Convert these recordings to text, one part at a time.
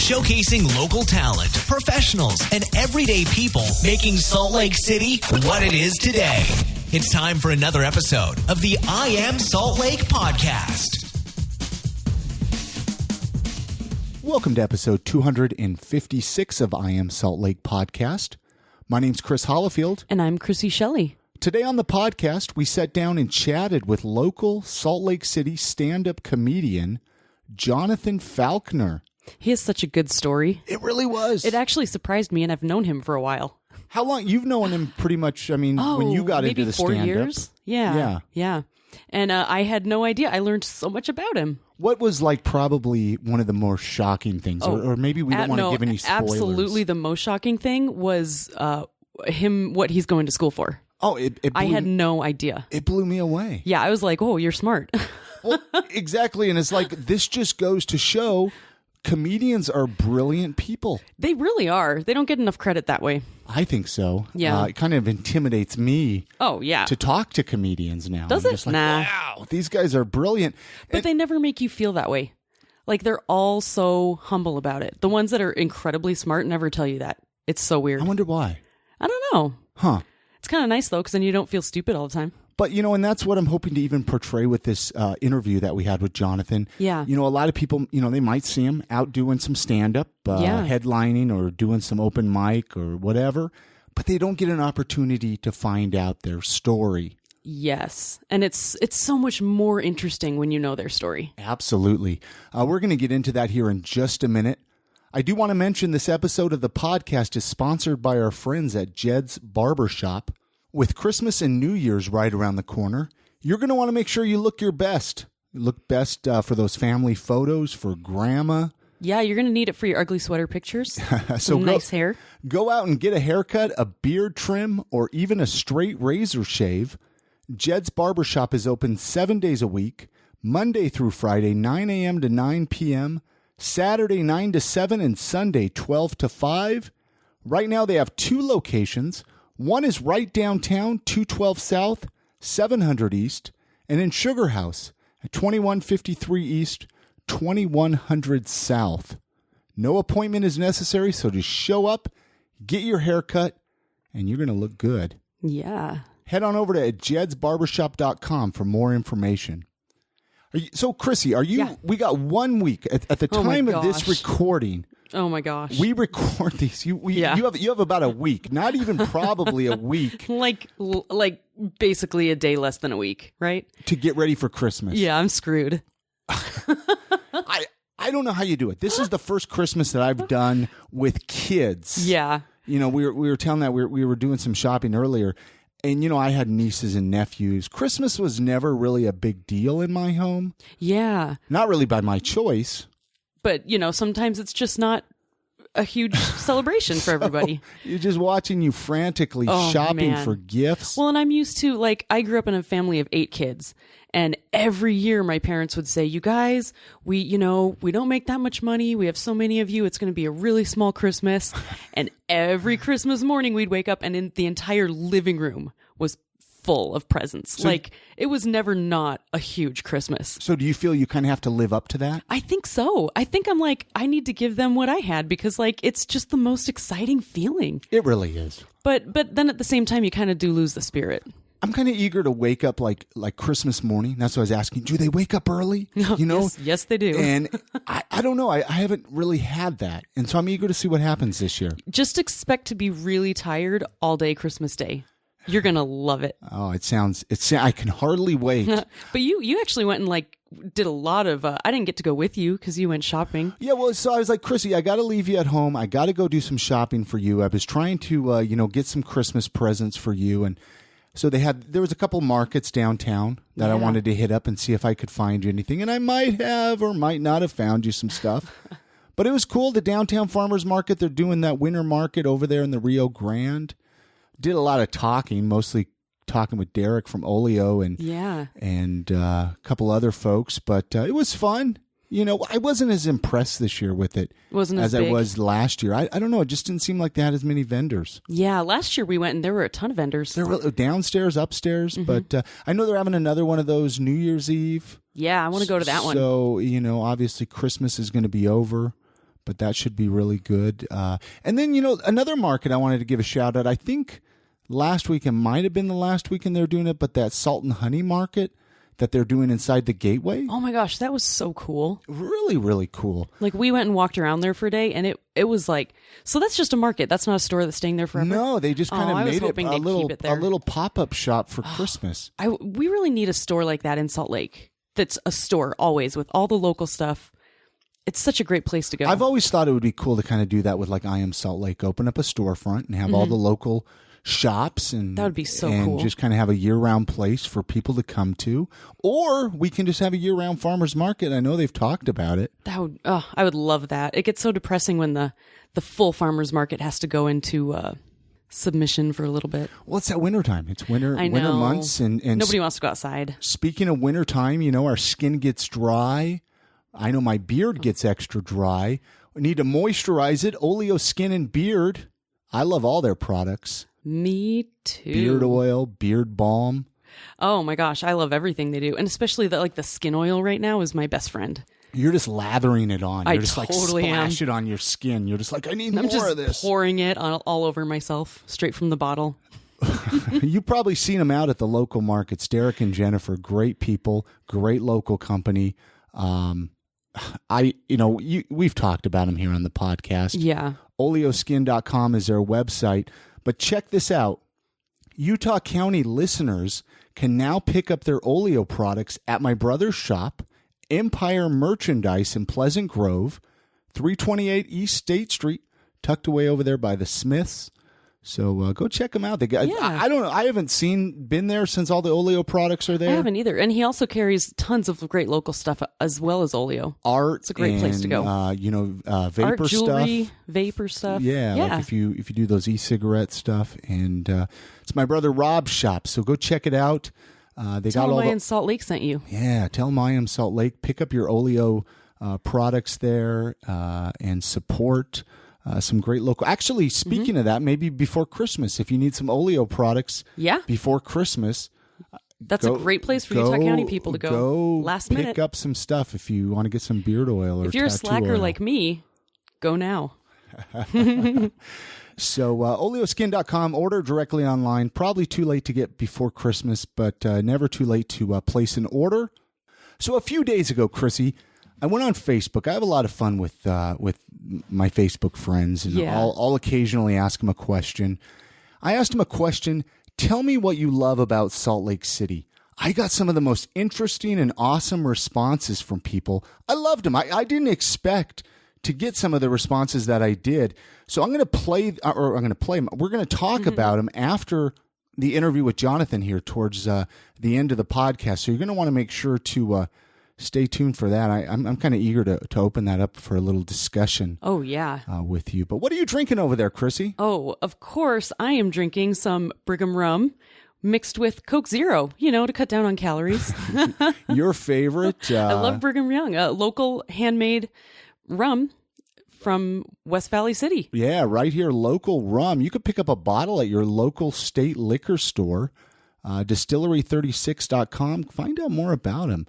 showcasing local talent, professionals, and everyday people making Salt Lake City what it is today. It's time for another episode of the I Am Salt Lake podcast. Welcome to episode 256 of I Am Salt Lake podcast. My name's Chris Hollifield. And I'm Chrissy Shelley. Today on the podcast, we sat down and chatted with local Salt Lake City stand-up comedian Jonathan Falconer. He has such a good story. It really was. It actually surprised me, and I've known him for a while. How long? You've known him pretty much, when you got into the stand-up. Maybe 4 years? Yeah. And I had no idea. I learned so much about him. What was probably one of the more shocking things? Or maybe we don't want to give any spoilers. Absolutely the most shocking thing was what he's going to school for. Oh, I had no idea. It blew me away. Yeah, I was like, oh, you're smart. Well, exactly. And it's this just goes to show comedians are brilliant people. They really are. They don't get enough credit that way. I think so. Yeah. It kind of intimidates me. Oh, yeah. To talk to comedians now. Does it? Nah. Wow, these guys are brilliant. But they never make you feel that way. They're all so humble about it. The ones that are incredibly smart never tell you that. It's so weird. I wonder why. I don't know. Huh. It's kind of nice, though, because then you don't feel stupid all the time. But, and that's what I'm hoping to even portray with this interview that we had with Jonathan. Yeah. A lot of people, they might see him out doing some stand-up, headlining or doing some open mic or whatever, but they don't get an opportunity to find out their story. Yes. And it's so much more interesting when you know their story. Absolutely. We're going to get into that here in just a minute. I do want to mention this episode of the podcast is sponsored by our friends at Jeds Barber Shop. With Christmas and New Year's right around the corner, you're going to want to make sure you look your best. You look best for those family photos, for grandma. Yeah, you're going to need it for your ugly sweater pictures. So nice hair. Go out and get a haircut, a beard trim, or even a straight razor shave. Jed's Barbershop is open 7 days a week, Monday through Friday, 9 a.m. to 9 p.m., Saturday 9 to 7, and Sunday 12 to 5. Right now they have 2 locations. One is right downtown, 212 South, 700 East, and in Sugarhouse at 2153 East, 2100 South. No appointment is necessary, so just show up, get your hair cut, and you're going to look good. Yeah. Head on over to jedsbarbershop.com for more information. So, Chrissy, we got 1 week at the time of this recording. Oh my gosh. We record these. You have about a week, not even probably a week. like basically a day less than a week, right? To get ready for Christmas. Yeah, I'm screwed. I don't know how you do it. This is the first Christmas that I've done with kids. Yeah. We were telling that we were doing some shopping earlier, and I had nieces and nephews. Christmas was never really a big deal in my home. Yeah. Not really by my choice. But, sometimes it's just not a huge celebration for everybody. You're just watching you frantically shopping for gifts. Well, and I'm used to, I grew up in a family of 8 kids. And every year my parents would say, you guys, we don't make that much money. We have so many of you. It's going to be a really small Christmas. And every Christmas morning we'd wake up and the entire living room was full of presents. So, it was never not a huge Christmas. So do you feel you kind of have to live up to that? I think so. I think I'm I need to give them what I had because it's just the most exciting feeling. It really is. But then at the same time, you kind of do lose the spirit. I'm kind of eager to wake up like Christmas morning. That's what I was asking. Do they wake up early? Yes, they do. And I don't know. I haven't really had that. And so I'm eager to see what happens this year. Just expect to be really tired all day Christmas Day. You're going to love it. Oh, I can hardly wait. But you actually went and did a lot of, I didn't get to go with you because you went shopping. Yeah, well, so I was like, Chrissy, I got to leave you at home. I got to go do some shopping for you. I was trying to, get some Christmas presents for you. And so there was a couple markets downtown that I wanted to hit up and see if I could find you anything. And I might have or might not have found you some stuff. But it was cool. The downtown farmers market, they're doing that winter market over there in the Rio Grande. Did a lot of talking, mostly talking with Derek from Oleo and a couple other folks, but it was fun. I wasn't as impressed this year with it as I was last year. I don't know. It just didn't seem like they had as many vendors. Yeah, last year we went and there were a ton of vendors. There were downstairs, upstairs, but I know they're having another one of those New Year's Eve. Yeah, I want to go to that one. So, obviously Christmas is going to be over but that should be really good. And then, another market I wanted to give a shout out. I think last week, it might have been the last weekend they're doing it, but that salt and honey market that they're doing inside the Gateway. Oh my gosh, that was so cool. Really, really cool. Like, we went and walked around there for a day, and it was like, so that's just a market. That's not a store that's staying there forever. No, they just kind of made it a little pop-up shop for Christmas. We really need a store like that in Salt Lake. That's a store always with all the local stuff. It's such a great place to go. I've always thought it would be cool to kind of do that with like I Am Salt Lake. Open up a storefront and have all the local shops, and that would be so and cool. Just kind of have a year-round place for people to come to, or we can just have a year-round farmers market. I know they've talked about it. I would love that. It gets so depressing when the full farmers market has to go into submission for a little bit. Well, it's that wintertime. It's winter months, and nobody wants to go outside. Speaking of wintertime, our skin gets dry. I know my beard gets extra dry. We need to moisturize it. Oleo Skin and Beard. I love all their products. Me too. Beard oil, beard balm. Oh my gosh, I love everything they do, and especially the skin oil right now is my best friend. You're just lathering it on. You're just totally splash it on your skin. You're just like, I need I'm more just of this. Pouring it all over myself, straight from the bottle. You've probably seen them out at the local markets. Derek and Jennifer, great people, great local company. We've talked about them here on the podcast. Yeah. Oleoskin.com is their website. But check this out. Utah County listeners can now pick up their Oleo products at my brother's shop, Empire Merchandise in Pleasant Grove, 328 East State Street, tucked away over there by the Smiths. So go check them out. I don't know. I haven't been there since all the Oleo products are there. I haven't either. And he also carries tons of great local stuff as well as Oleo. Art. It's a great place to go. Vapor art, jewelry, stuff. Vapor stuff. Yeah. Like if you do those e-cigarette stuff. And it's my brother Rob's shop. So go check it out. Tell him I Am Salt Lake sent you. Yeah. Tell him I Am Salt Lake. Pick up your Oleo products there and support some great local. Actually, speaking of that, maybe before Christmas, if you need some Oleo products before Christmas. That's a great place for Utah County people to go last minute. Pick up some stuff if you want to get some beard oil or if you're a slacker oil. like me, go now. So oleoskin.com, order directly online. Probably too late to get before Christmas, but never too late to place an order. So a few days ago, Chrissy, I went on Facebook. I have a lot of fun with my Facebook friends, and I'll occasionally ask them a question. I asked them a question. Tell me what you love about Salt Lake City. I got some of the most interesting and awesome responses from people. I loved them. I didn't expect to get some of the responses that I did. So I'm going to play them. We're going to talk about them after the interview with Jonathan here towards the end of the podcast. So you're going to want to make sure to stay tuned for that. I'm kind of eager to open that up for a little discussion. Oh, yeah. With you. But what are you drinking over there, Chrissy? Oh, of course. I am drinking some Brigham rum mixed with Coke Zero, to cut down on calories. Your favorite? I love Brigham Young, a local handmade rum from West Valley City. Yeah, right here, local rum. You could pick up a bottle at your local state liquor store, distillery36.com. Find out more about them.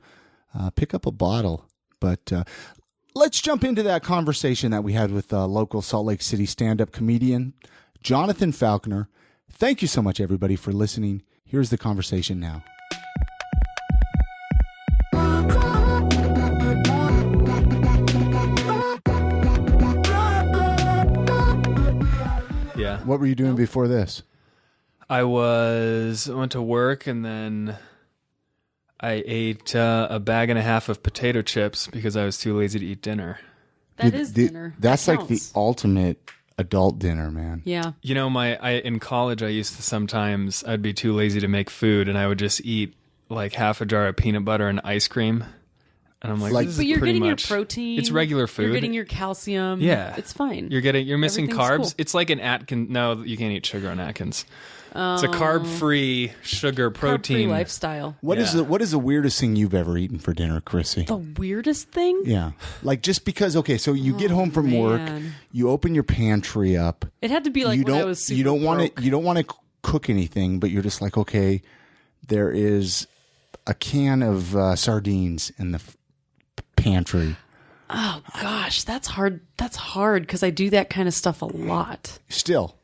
Pick up a bottle. But let's jump into that conversation that we had with local Salt Lake City stand-up comedian Jonathan Falconer. Thank you so much, everybody, for listening. Here's the conversation now. Yeah. What were you doing before this? I went to work, and then I ate a bag and a half of potato chips because I was too lazy to eat dinner. That is dinner. That's that like the ultimate adult dinner, man. Yeah. In college, I used to sometimes, I'd be too lazy to make food, and I would just eat like half a jar of peanut butter and ice cream. And I'm like, this is but you're pretty getting much, your protein. It's regular food. You're getting your calcium. Yeah. It's fine. You're missing Everything's carbs. cool. It's like an Atkins. No, you can't eat sugar on Atkins. It's a carb-free, sugar protein Carb-free lifestyle. What is the weirdest thing you've ever eaten for dinner, Chrissy? The weirdest thing? Yeah. Like just because, okay, so you get home from work, you open your pantry up. It had to be like when I was super you don't want to cook anything, but you're just like, okay, there is a can of sardines in the pantry. Oh gosh, that's hard. That's hard because I do that kind of stuff a lot. Still.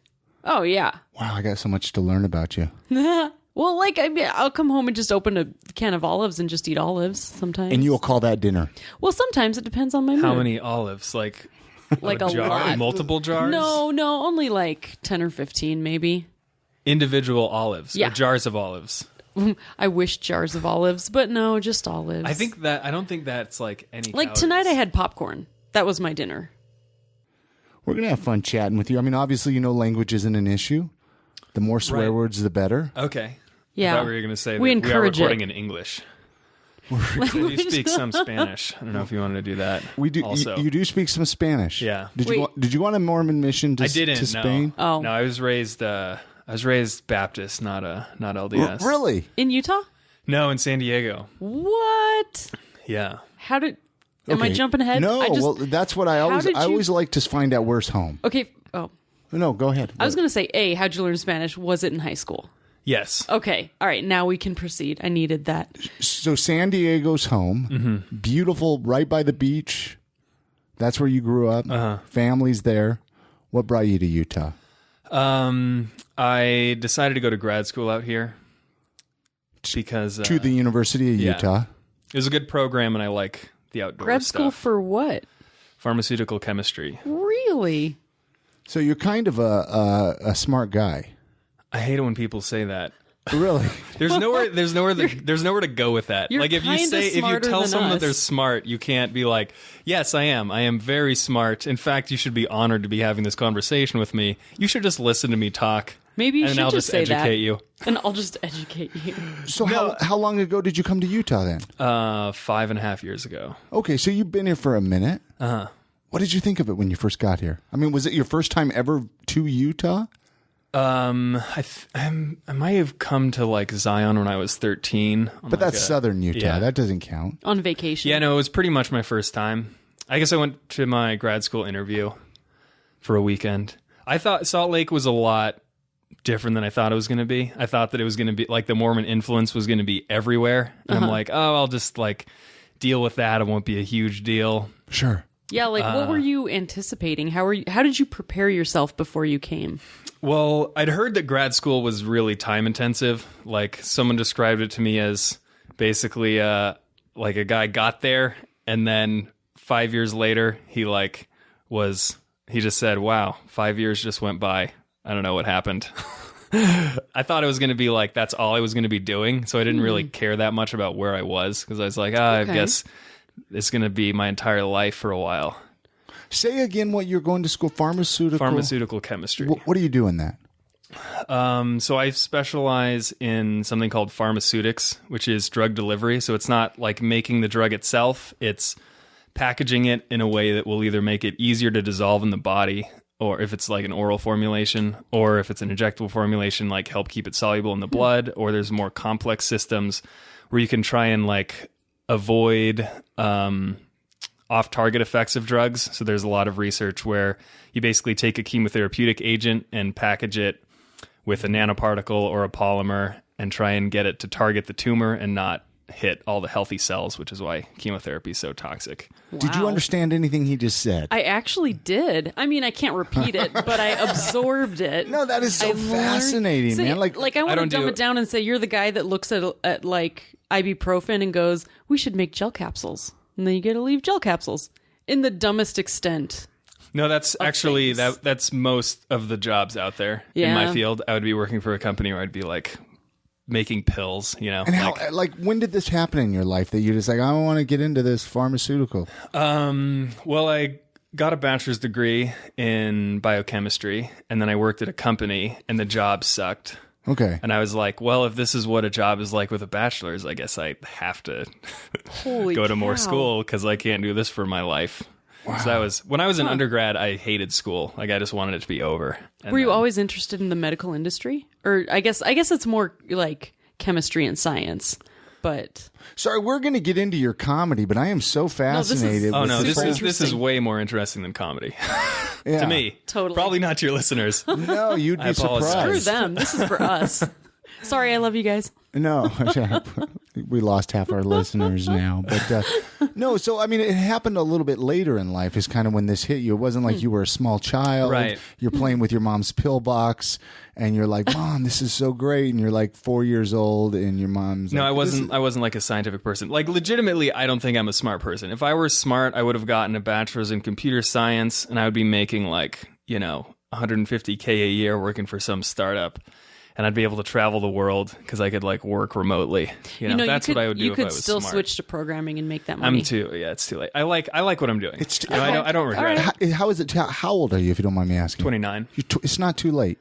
Oh, yeah. Wow, I got so much to learn about you. Well, like, I mean, I'll come home and just open a can of olives and just eat olives sometimes. And you'll call that dinner? Well, sometimes it depends on my mood. How many olives? Like a jar? lot. Multiple jars? No, only like 10 or 15 maybe. Individual olives? Yeah. Or jars of olives? I wish jars of olives, but no, just olives. I don't think that's like any Like calories. tonight I had popcorn. That was my dinner. We're going to have fun chatting with you. I mean, obviously, language isn't an issue. The more swear words, the better. Okay. Yeah. I thought we were going to say that We we are encourage recording it. in English. You speak some Spanish. I don't know if you wanted to do that. We do. Also. You do speak some Spanish. Yeah. Did Wait. you go on a Mormon mission to, I didn't. to Spain? Oh. No, I was raised Baptist, not LDS. Really? In Utah? No, in San Diego. What? Yeah. How did... Am I Okay. jumping ahead? No, I just, well, that's what I did you- always like to find out where's home. Okay. Oh. No, go ahead. I was going to say, A, how'd you learn Spanish? Was it in high school? Yes. Okay. All right. Now we can proceed. I needed that. So San Diego's home. Mm-hmm. Beautiful, right by the beach. That's where you grew up. Family's there. What brought you to Utah? I decided to go to grad school out here because To the University of yeah. Utah. it was a good program, and I like the outdoor Grad stuff. school for what? Pharmaceutical chemistry. Really? So you're kind of a smart guy. I hate it when people say that. Really? There's nowhere to go with that. You're Like if you kinda say if you smarter tell than someone that us. they're smart, you can't be like, "Yes, I am. I am very smart. In fact, you should be honored to be having this conversation with me. You should just listen to me talk." Maybe you and should I'll just say educate that. you. And I'll just educate you. So how long ago did you come to Utah then? 5.5 years ago. Okay, so you've been here for a minute. Uh-huh. What did you think of it when you first got here? I mean, was it your first time ever to Utah? I might have come to like Zion when I was 13. But that's southern Utah. yeah. That doesn't count. On vacation. Yeah, no, it was pretty much my first time. I guess I went to my grad school interview for a weekend. I thought Salt Lake was a lot different than I thought it was going to be. I thought that it was going to be like the Mormon influence was going to be everywhere. And I'm like, oh, I'll just like deal with that. It won't be a huge deal. Sure. Yeah, like what were you anticipating? How did you prepare yourself before you came? Well, I'd heard that grad school was really time intensive. Like someone described it to me as basically like a guy got there and then 5 years later he just said, wow, 5 years just went by. I don't know what happened. I thought it was going to be like that's all I was going to be doing. So I didn't really care that much about where I was because I was like, I guess it's going to be my entire life for a while. Say again what you're going to school. Pharmaceutical chemistry. What are you doing that? So I specialize in something called pharmaceutics, which is drug delivery. So it's not like making the drug itself. It's packaging it in a way that will either make it easier to dissolve in the body, or if it's like an oral formulation, or if it's an injectable formulation, like help keep it soluble in the blood, or there's more complex systems where you can try and like avoid off-target effects of drugs. So there's a lot of research where you basically take a chemotherapeutic agent and package it with a nanoparticle or a polymer and try and get it to target the tumor and not hit all the healthy cells, which is why chemotherapy is so toxic. Did you Wow. understand anything he just said? I actually did. I mean, I can't repeat it, but I absorbed it. No, that is so I learned- fascinating, See, man. Like I want to don't dumb do- it down and say you're the guy that looks at like ibuprofen and goes, "We should make gel capsules," and then you get to leave gel capsules in the dumbest extent. No, that's actually things. that's most of the jobs out there in my Yeah. field. I would be working for a company where I'd be like making pills, you know. and how when did this happen in your life that you're just like, I want to get into this pharmaceutical? Well, I got a bachelor's degree in biochemistry, and then I worked at a company, and the job sucked. Okay. And I was like, well, if this is what a job is like with a bachelor's, I guess I have to Holy go to more cow. school because I can't do this for my life. Wow. So that was when I was in undergrad. I hated school. Like I just wanted it to be over. And Were you then- always interested in the medical industry, or I guess it's more like chemistry and science, but Sorry, we're going to get into your comedy, but I am so fascinated. Oh with no, this this whole- is way more interesting than comedy Yeah. to me. Totally. Probably not to your listeners. No, you'd be I apologize. screw surprised. them. This is for us. Sorry, I love you guys. No, we lost half our listeners now. But no, so I mean, it happened a little bit later in life. Is kind of when this hit you. It wasn't like you were a small child. Right. You're playing with your mom's pillbox, and you're like, "Mom, this is so great." And you're like 4 years old, and your mom's No, like, I wasn't like a scientific person. Like legitimately, I don't think I'm a smart person. If I were smart, I would have gotten a bachelor's in computer science, and I would be making like, you know, $150K a year working for some startup. And I'd be able to travel the world because I could like work remotely. You know, that's what I would do if I was still smart. switch to programming and make that money. It's too late. I like what I'm doing. I don't regret it. How is it? How old are you, if you don't mind me asking? 29. It's not too late.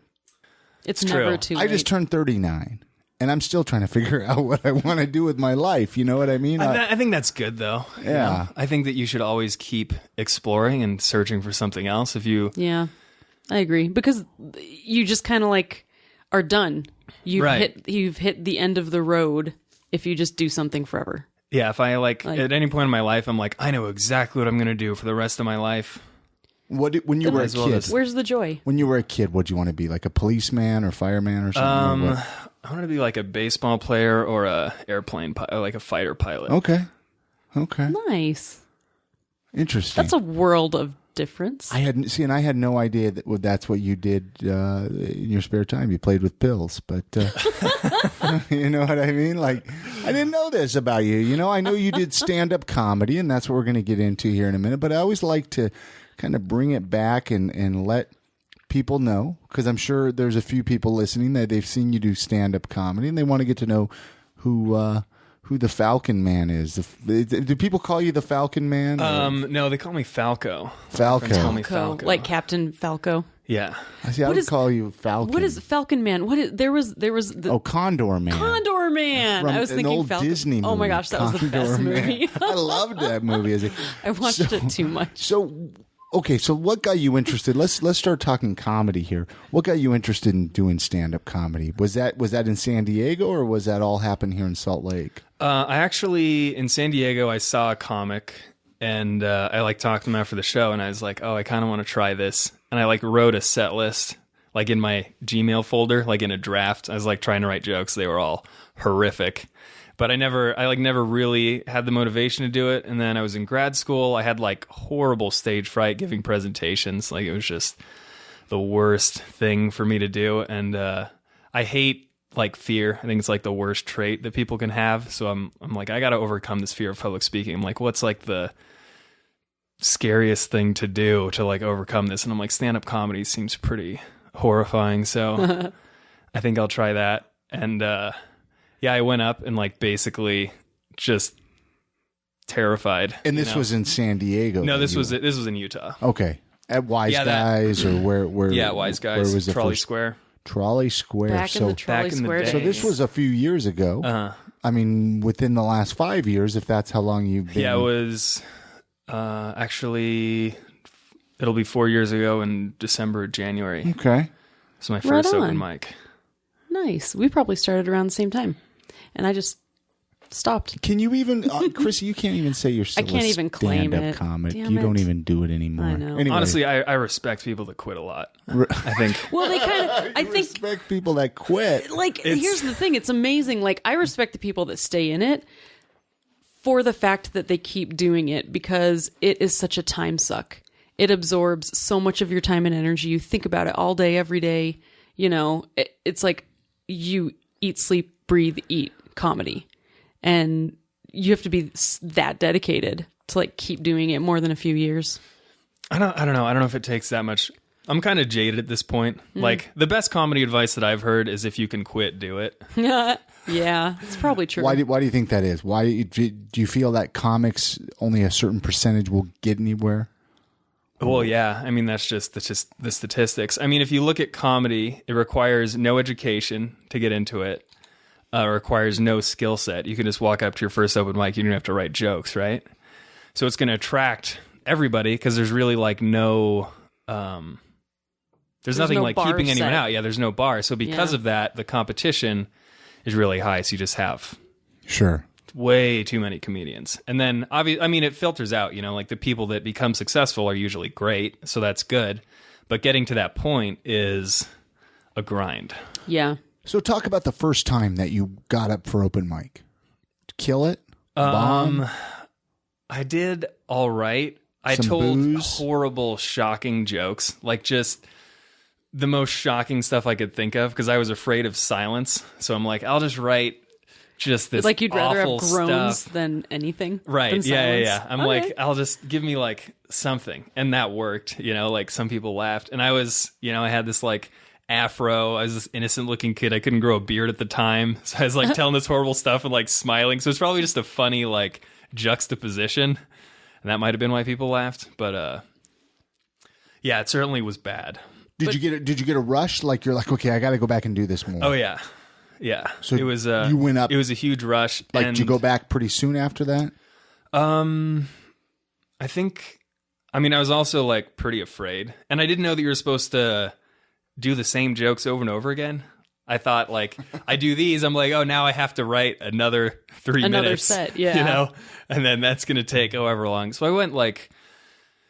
It's true. never too late. I just turned 39, and I'm still trying to figure out what I want to do with my life. You know what I mean? I think that's good though. Yeah. You know? I think that you should always keep exploring and searching for something else. Yeah, I agree, because you just kind of like are done. You've hit the end of the road if you just do something forever. Yeah, if I like at any point in my life, I'm like, I know exactly what I'm going to do for the rest of my life. When you were a kid, Where's the joy? when you were a kid, what do you want to be? Like a policeman or fireman or something? Or what? I want to be like a baseball player or a airplane pilot, like a fighter pilot. Okay. Nice. Interesting. That's a world of difference. I had no idea that that's what you did in your spare time. You played with pills, but you know what I mean? Like, I didn't know this about you. You know, I know you did stand-up comedy, and that's what we're going to get into here in a minute. But I always like to kind of bring it back and let people know, because I'm sure there's a few people listening that they've seen you do stand-up comedy, and they want to get to know who the Falcon Man is. Do people call you the Falcon Man? No, they call me Falco. Falco. Call me Falco. Like Captain Falco. Yeah. I see. I would call you Falcon. What is Falcon Man? There was the Condor Man. Condor Man. From I was an thinking old Falcon. Disney movie. Oh my gosh, that was the Condor best Man. movie. I loved that movie. I watched it too much. So, okay, so what got you interested? Let's start talking comedy here. What got you interested in doing stand-up comedy? Was that in San Diego, or was that all happen here in Salt Lake? I actually, in San Diego, I saw a comic, and I like talked to him after the show, and I was like, oh, I kind of want to try this. And I like wrote a set list, like in my Gmail folder, like in a draft. I was like trying to write jokes. They were all horrific. But I never really had the motivation to do it. And then I was in grad school. I had like horrible stage fright giving presentations. Like it was just the worst thing for me to do. And I hate like fear. I think it's like the worst trait that people can have. So I'm like, I got to overcome this fear of public speaking. I'm like, what's like the scariest thing to do to like overcome this? And I'm like, stand-up comedy seems pretty horrifying. So I think I'll try that. And yeah, I went up and like basically just terrified. And this was in San Diego. No, this was in Utah. Okay, at Wise Guys or where? Yeah, Wise Guys. Where was the Trolley first? Square. Trolley Square. Back in the Trolley back in the Square day. So this was a few years ago. I mean, within the last 5 years, if that's how long you've been. Yeah, it was actually, it'll be 4 years ago in December, January. Okay. It's my first Right open on. mic. Nice. We probably started around the same time, and I just stopped. Can you even, Chrissy? You can't even say you're still can't a even claim stand-up it. comic. Damn You don't it. even do it anymore. I know. Anyway, Honestly, I respect people that quit a lot. I think. Well, they kind of. I think. respect people that quit. Like, here's the thing. It's amazing. Like, I respect the people that stay in it for the fact that they keep doing it, because it is such a time suck. It absorbs so much of your time and energy. You think about it all day, every day. You know, it's like you eat, sleep, breathe, eat comedy. And you have to be that dedicated to like keep doing it more than a few years. I don't know. I don't know if it takes that much. I'm kind of jaded at this point. Like the best comedy advice that I've heard is if you can quit, do it. Yeah, it's probably true. Why do you think that is? Why do you feel that comics only a certain percentage will get anywhere? Well, yeah. I mean, that's just the statistics. I mean, if you look at comedy, it requires no education to get into it. Requires no skill set. You can just walk up to your first open mic. You don't have to write jokes, right? So it's going to attract everybody because there's really like no... there's nothing no like bar keeping anyone set. out. Yeah, there's no bar. So because Yeah. of that, the competition is really high. So you just have Sure. way too many comedians. And then, I mean, it filters out, you know, like the people that become successful are usually great. So that's good. But getting to that point is a grind. Yeah. So talk about the first time that you got up for open mic. Kill it? Bomb? I did all right. I Some told booze? horrible, shocking jokes, like just the most shocking stuff I could think of because I was afraid of silence. So I'm like, I'll just write just this Like you'd rather have awful groans stuff. than anything. Right. Than silence. Yeah. I'm Okay. like, I'll just give me like something. And that worked, like some people laughed. And I was, I had this like afro. I was this innocent looking kid. I couldn't grow a beard at the time. So I was like telling this horrible stuff and like smiling. So it's probably just a funny like juxtaposition. And that might have been why people laughed. But yeah, it certainly was bad. Did you get a rush? Like you're like, okay, I got to go back and do this more. Oh yeah. Yeah. So it was you went up. It was a huge rush. Like, and did you go back pretty soon after that? I think, I was also like pretty afraid. And I didn't know that you were supposed to do the same jokes over and over again. I thought like, I do these, I'm like, oh, now I have to write another 3 Another minutes. set, yeah. And then that's going to take however long. So I went like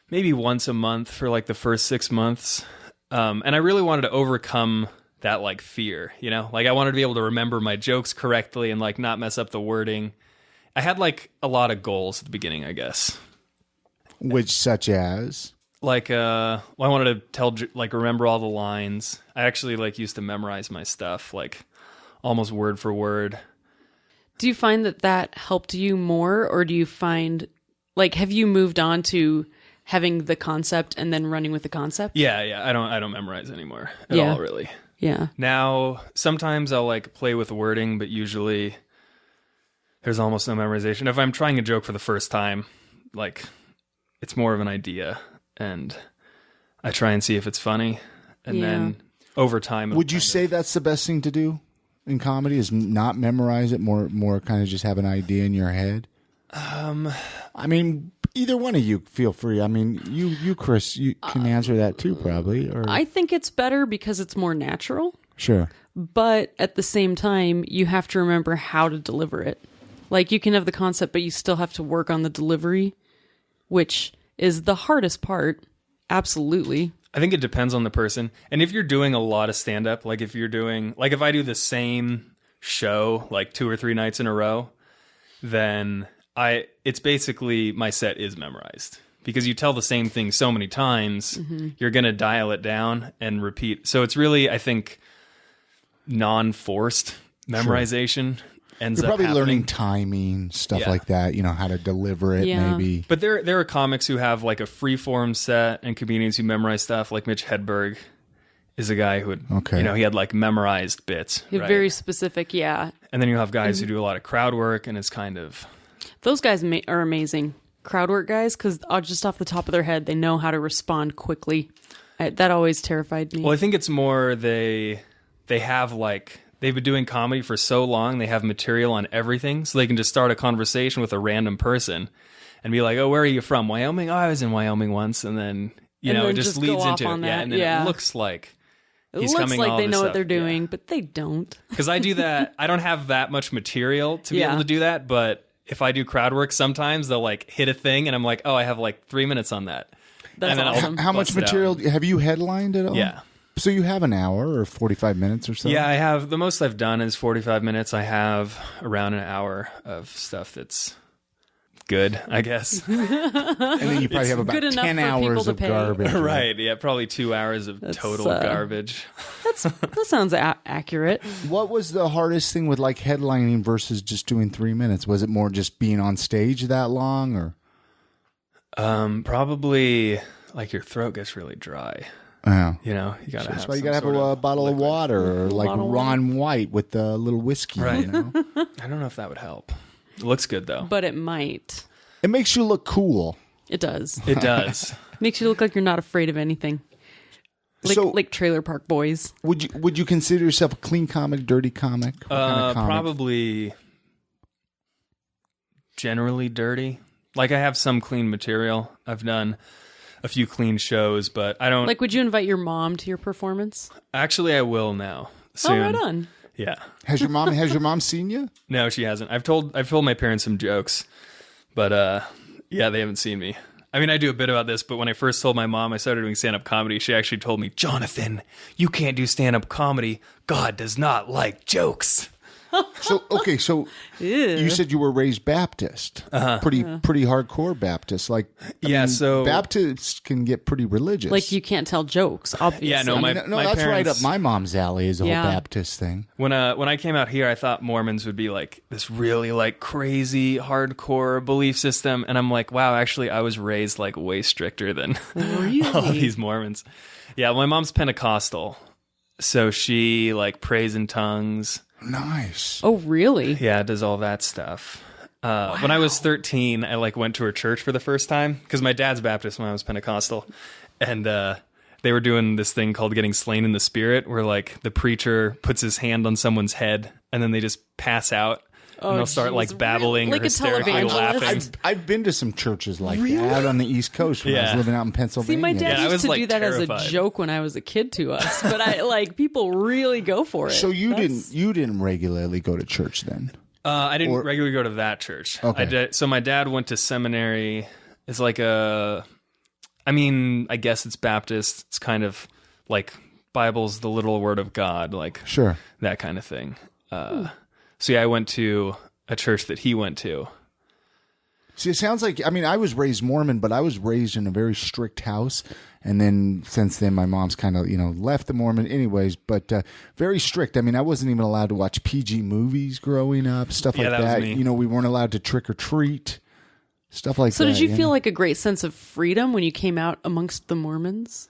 maybe once a month for like the first 6 months. And I really wanted to overcome that like fear, like I wanted to be able to remember my jokes correctly and like not mess up the wording. I had like a lot of goals at the beginning, I guess. Which such as? Like, I wanted to remember all the lines. I actually like used to memorize my stuff, like almost word for word. Do you find that helped you more, or do you find, like, have you moved on to having the concept and then running with the concept? Yeah. I don't memorize anymore at Yeah. all, really. Yeah. Now, sometimes I'll like play with wording, but usually there's almost no memorization. If I'm trying a joke for the first time, like it's more of an idea and I try and see if it's funny. And then over time, Would you say that's the best thing to do in comedy is not memorize it, more kind of just have an idea in your head? Either one of you feel free. You Chris, you can answer that too probably. Or I think it's better because it's more natural, sure. but at the same time, you have to remember how to deliver it. Like, you can have the concept, but you still have to work on the delivery, which is the hardest part. Absolutely. I think it depends on the person. And if you're doing a lot of stand-up, like if I do the same show like 2 or 3 nights in a row, then it's basically my set is memorized. Because you tell the same thing so many times, you're going to dial it down and repeat. So it's really, I think, non-forced memorization ends You're up probably happening. learning timing, stuff like that, how to deliver it maybe. But there are comics who have like a free-form set and comedians who memorize stuff. Like Mitch Hedberg is a guy who would, he had like memorized bits. You're right? very specific, yeah. And then you have guys who do a lot of crowd work and it's kind of... Those guys are amazing. Crowd work guys, because just off the top of their head, they know how to respond quickly. That always terrified me. Well, I think it's more they have like... They've been doing comedy for so long, they have material on everything, so they can just start a conversation with a random person and be like, oh, where are you from? Wyoming? Oh, I was in Wyoming once. And then, it just leads into it. Yeah, and then it looks like he's coming all they this know up. what they're doing, but they don't. Because I do that. I don't have that much material to be able to do that, but if I do crowd work, sometimes they'll like hit a thing and I'm like, oh, I have like 3 minutes on that. That's and then awesome. How much material have you headlined at all? Yeah. So you have an hour or 45 minutes or so? Yeah, I have. The most I've done is 45 minutes. I have around an hour of stuff that's good, I guess. And then you probably have about good enough 10 for people hours to of pay. garbage. Right, yeah, probably 2 hours of total garbage. That sounds accurate. What was the hardest thing with like headlining versus just doing 3 minutes? Was it more just being on stage that long or? Probably like your throat gets really dry. Yeah. You gotta have. That's why you some gotta have sort a bottle of water or like bottle of Ron White with a little whiskey. Right. You know? I don't know if that would help. It looks good though. But it might. It makes you look cool. It does. It does. Makes you look like you're not afraid of anything. Like Trailer Park Boys. Would you consider yourself a clean comic, dirty comic? What kind of comic? Probably generally dirty. Like I have some clean material. I've done a few clean shows, but I don't... Like, would you invite your mom to your performance? Actually, I will now. Soon. Oh, right on. Yeah. Has your mom seen you? No, she hasn't. I've told my parents some jokes, but yeah, they haven't seen me. I mean, I do a bit about this, but when I first told my mom I started doing stand-up comedy, she actually told me, Jonathan, you can't do stand-up comedy. God does not like jokes. So you said you were raised Baptist, pretty hardcore Baptist. Like, I mean, so Baptists can get pretty religious. Like, you can't tell jokes, obviously. Yeah, no, my that's parents, right up my mom's alley. Is the whole Baptist thing. When I came out here, I thought Mormons would be like this really like crazy hardcore belief system, and I'm like, wow, actually, I was raised like way stricter than all these Mormons. Yeah, my mom's Pentecostal, so she like prays in tongues. Nice. Oh, really? Yeah, does all that stuff. When I was 13, I like went to her church for the first time because my dad's Baptist when I was Pentecostal, and they were doing this thing called getting slain in the spirit, where like the preacher puts his hand on someone's head and then they just pass out. And they'll start like babbling like or hysterically laughing. I've been to some churches like that out on the East Coast when I was living out in Pennsylvania. See, my dad I used was, to like, do that terrified. as a joke when I was a kid to us, but I like people really go for it. So you didn't regularly go to church then? I didn't regularly go to that church. Okay. So my dad went to seminary. It's like I guess it's Baptist. It's kind of like Bible's the literal word of God, like Sure. that kind of thing. So yeah, I went to a church that he went to. See, it sounds like, I mean, I was raised Mormon, but I was raised in a very strict house. And then since then, my mom's kind of, left the Mormon anyways, but very strict. I mean, I wasn't even allowed to watch PG movies growing up, stuff like that that. was me. We weren't allowed to trick or treat, stuff like that. So did you feel like a great sense of freedom when you came out amongst the Mormons?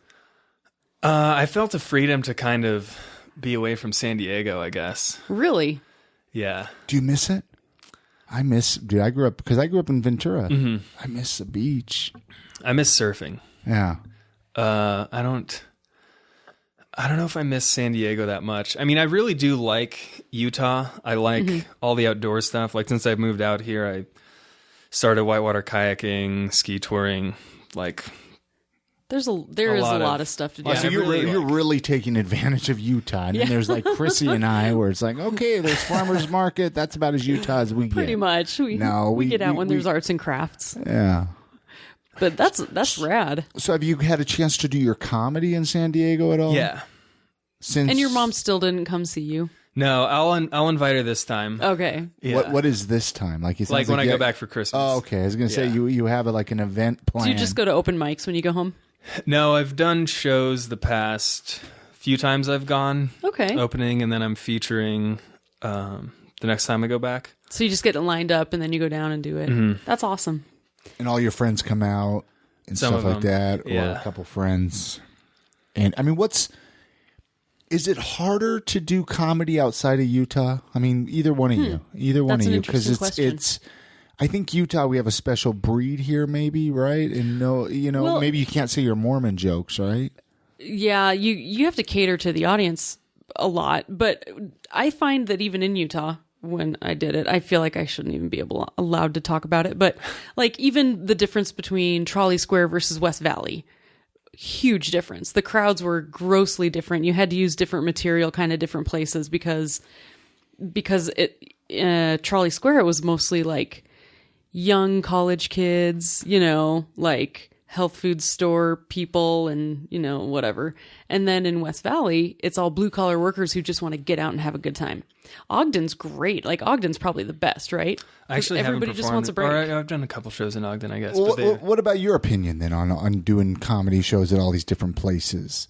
I felt a freedom to kind of be away from San Diego, I guess. Really? Yeah. Do you miss it? I grew up in Ventura. Mm-hmm. I miss the beach. I miss surfing. Yeah. I don't know if I miss San Diego that much. I mean, I really do like Utah. I like all the outdoor stuff. Like, since I've moved out here, I started whitewater kayaking, ski touring, like... There is a lot of stuff to do. Oh, so you're really taking advantage of Utah. And then there's like Chrissy and I, where it's like, okay, there's farmers market. That's about as Utah as we get. Pretty much. We get out when there's arts and crafts. Yeah. But that's rad. So have you had a chance to do your comedy in San Diego at all? Yeah. And your mom still didn't come see you? No, I'll invite her this time. Okay. Yeah. What is this time? Like when I go back for Christmas. Oh, okay. I was going to say you have like an event planned. Do you just go to open mics when you go home? No, I've done shows the past few times I've gone. Okay. Opening, and then I'm featuring the next time I go back. So you just get it lined up and then you go down and do it. Mm-hmm. That's awesome. And all your friends come out and Some stuff of like them. that, or a couple friends. And I mean, is it harder to do comedy outside of Utah? I mean, either one of you, That's an interesting question. it's. I think Utah, we have a special breed here, maybe, right? And maybe you can't say your Mormon jokes, right? Yeah, you have to cater to the audience a lot. But I find that even in Utah, when I did it, I feel like I shouldn't even be allowed to talk about it. But like even the difference between Trolley Square versus West Valley, huge difference. The crowds were grossly different. You had to use different material, kind of different places because Trolley Square, it was mostly like young college kids, like health food store people and, whatever. And then in West Valley, it's all blue collar workers who just want to get out and have a good time. Ogden's great. Like Ogden's probably the best, right? I actually everybody just wants a break. I've done a couple shows in Ogden, I guess. Well, what about your opinion then on doing comedy shows at all these different places?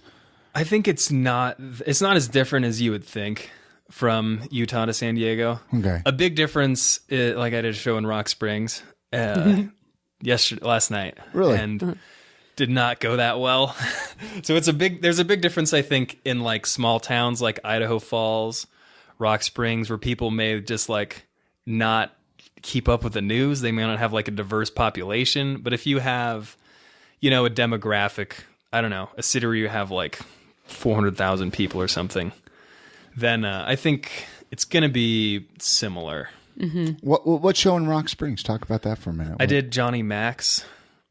I think it's not as different as you would think from Utah to San Diego. Okay. A big difference, like I did a show in Rock Springs last night. Really? And did not go that well. So there's a big difference, I think, in like small towns like Idaho Falls, Rock Springs, where people may just like not keep up with the news. They may not have like a diverse population. But if you have, a demographic, I don't know, a city where you have like 400,000 people or something, then I think it's going to be similar. Mm-hmm. What show in Rock Springs? Talk about that for a minute. I did Johnny Max.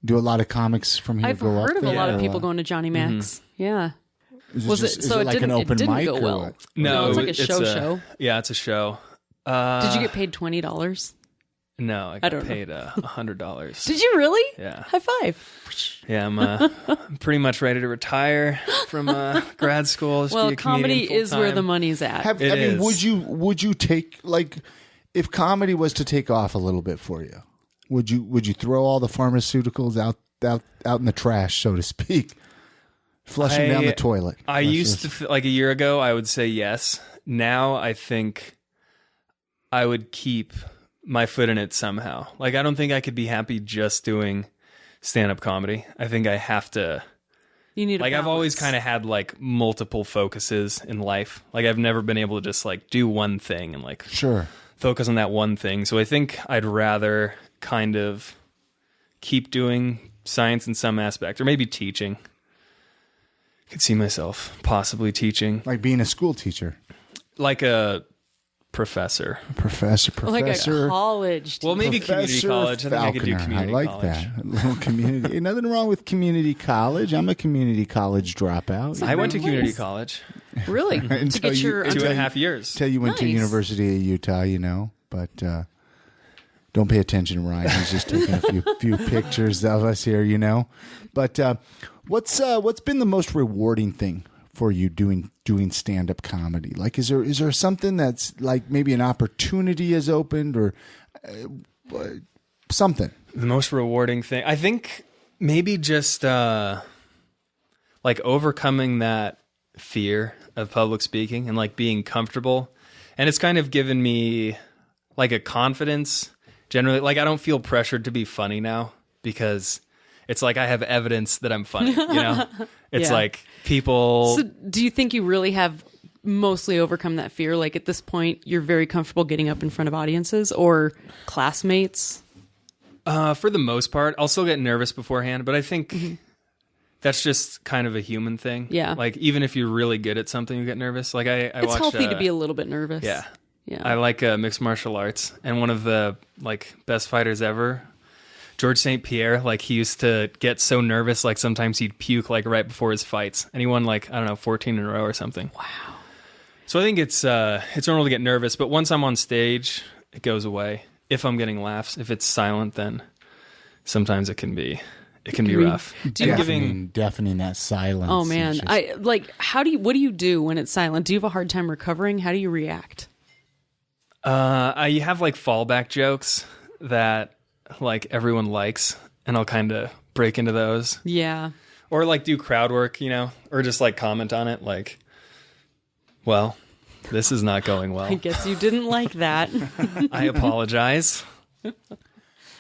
Do a lot of comics from here I've go up heard of there, a lot of people going to Johnny Max. Mm-hmm. Yeah. Is it like an open mic go well? or? No, it's like a show. Yeah, it's a show. Did you get paid $20? No, I got paid $100. Did you really? Yeah. High five. Yeah, I'm pretty much ready to retire from grad school. Just be Well, a comedian comedy is where full-time. the money's at. I mean, is. would you take, like, if comedy was to take off a little bit for you, would you throw all the pharmaceuticals out in the trash, so to speak, flush them down the toilet? I used to like a year ago, I would say yes. Now I think I would keep my foot in it somehow. Like, I don't think I could be happy just doing stand-up comedy. I think I have to. You need I've always kind of had like multiple focuses in life. Like, I've never been able to just like do one thing and like focus on that one thing. So I think I'd rather kind of keep doing science in some aspect, or maybe teaching. I could see myself possibly teaching, like being a school teacher, like a professor. Like a college teacher. Well, maybe community college. I think I could do community college. college. That. A little community. Ain't nothing wrong with community college. I'm a community college dropout. I went to community college. Really? To get your 2.5 years. Till you went to University of Utah, but don't pay attention, Ryan. He's just taking a few pictures of us here, But what's been the most rewarding thing for you doing stand-up comedy? Like, is there something that's like maybe an opportunity has opened, or something? The most rewarding thing, I think, maybe just like overcoming that fear of public speaking and like being comfortable. And it's kind of given me like a confidence generally. Like, I don't feel pressured to be funny now because it's like I have evidence that I'm funny, It's Yeah. like people. So do you think you really have mostly overcome that fear? Like, at this point, you're very comfortable getting up in front of audiences or classmates? For the most part, I'll still get nervous beforehand, but I think that's just kind of a human thing. Yeah. Like, even if you're really good at something, you get nervous. Like, I It's watched, healthy to be a little bit nervous. Yeah. Yeah. I like mixed martial arts, and one of the like best fighters ever, George St. Pierre, like, he used to get so nervous, like sometimes he'd puke like right before his fights, and he won like, I don't know, 14 in a row or something. Wow. So I think it's normal to get nervous, but once I'm on stage, it goes away. If I'm getting laughs, if it's silent, then sometimes it can be rough. Deafening that silence. Oh man, what do you do when it's silent? Do you have a hard time recovering? How do you react? I have like fallback jokes that like everyone likes, and I'll kind of break into those. Yeah. Or like do crowd work, or just like comment on it, like, well, this is not going well. I guess you didn't like that. I apologize.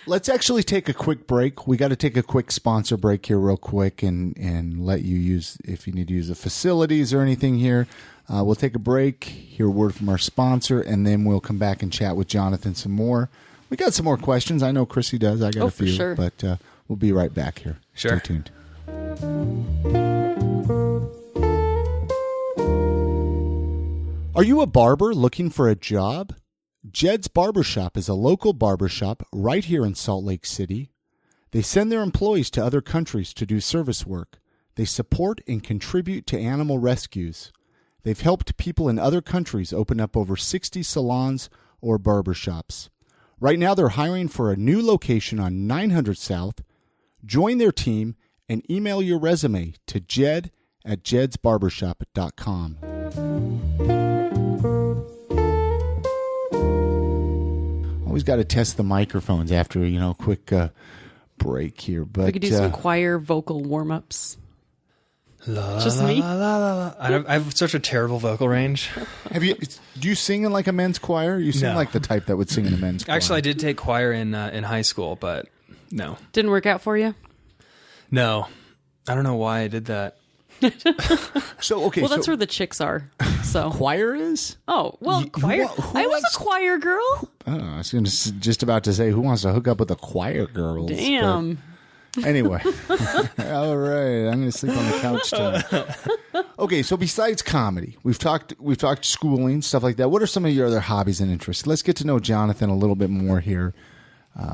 Let's actually take a quick break. We got to take a quick sponsor break here real quick and let you use, if you need to use the facilities or anything here. We'll take a break, hear a word from our sponsor, and then we'll come back and chat with Jonathan some more. We got some more questions. I know Chrissy does. I got a few. For sure. But we'll be right back here. Sure. Stay tuned. Are you a barber looking for a job? Jeds Barbershop is a local barbershop right here in Salt Lake City. They send their employees to other countries to do service work. They support and contribute to animal rescues. They've helped people in other countries open up over 60 salons or barbershops. Right now, they're hiring for a new location on 900 South. Join their team and email your resume to jed@jedsbarbershop.com. Always got to test the microphones after, a quick break here. But We could do some choir vocal warm-ups. Just me? I have such a terrible vocal range. do you sing in like a men's choir? You seem No. like the type that would sing in a men's choir. Actually, I did take choir in high school, but no. Didn't work out for you? No. I don't know why I did that. So, okay. Well, that's where the chicks are. So choir is? Oh, well, choir. I was a choir girl. I don't know. I was just about to say, who wants to hook up with the choir girls? Damn. But anyway. All right. I'm going to sleep on the couch tonight. Okay. So besides comedy, we've talked schooling, stuff like that. What are some of your other hobbies and interests? Let's get to know Jonathan a little bit more here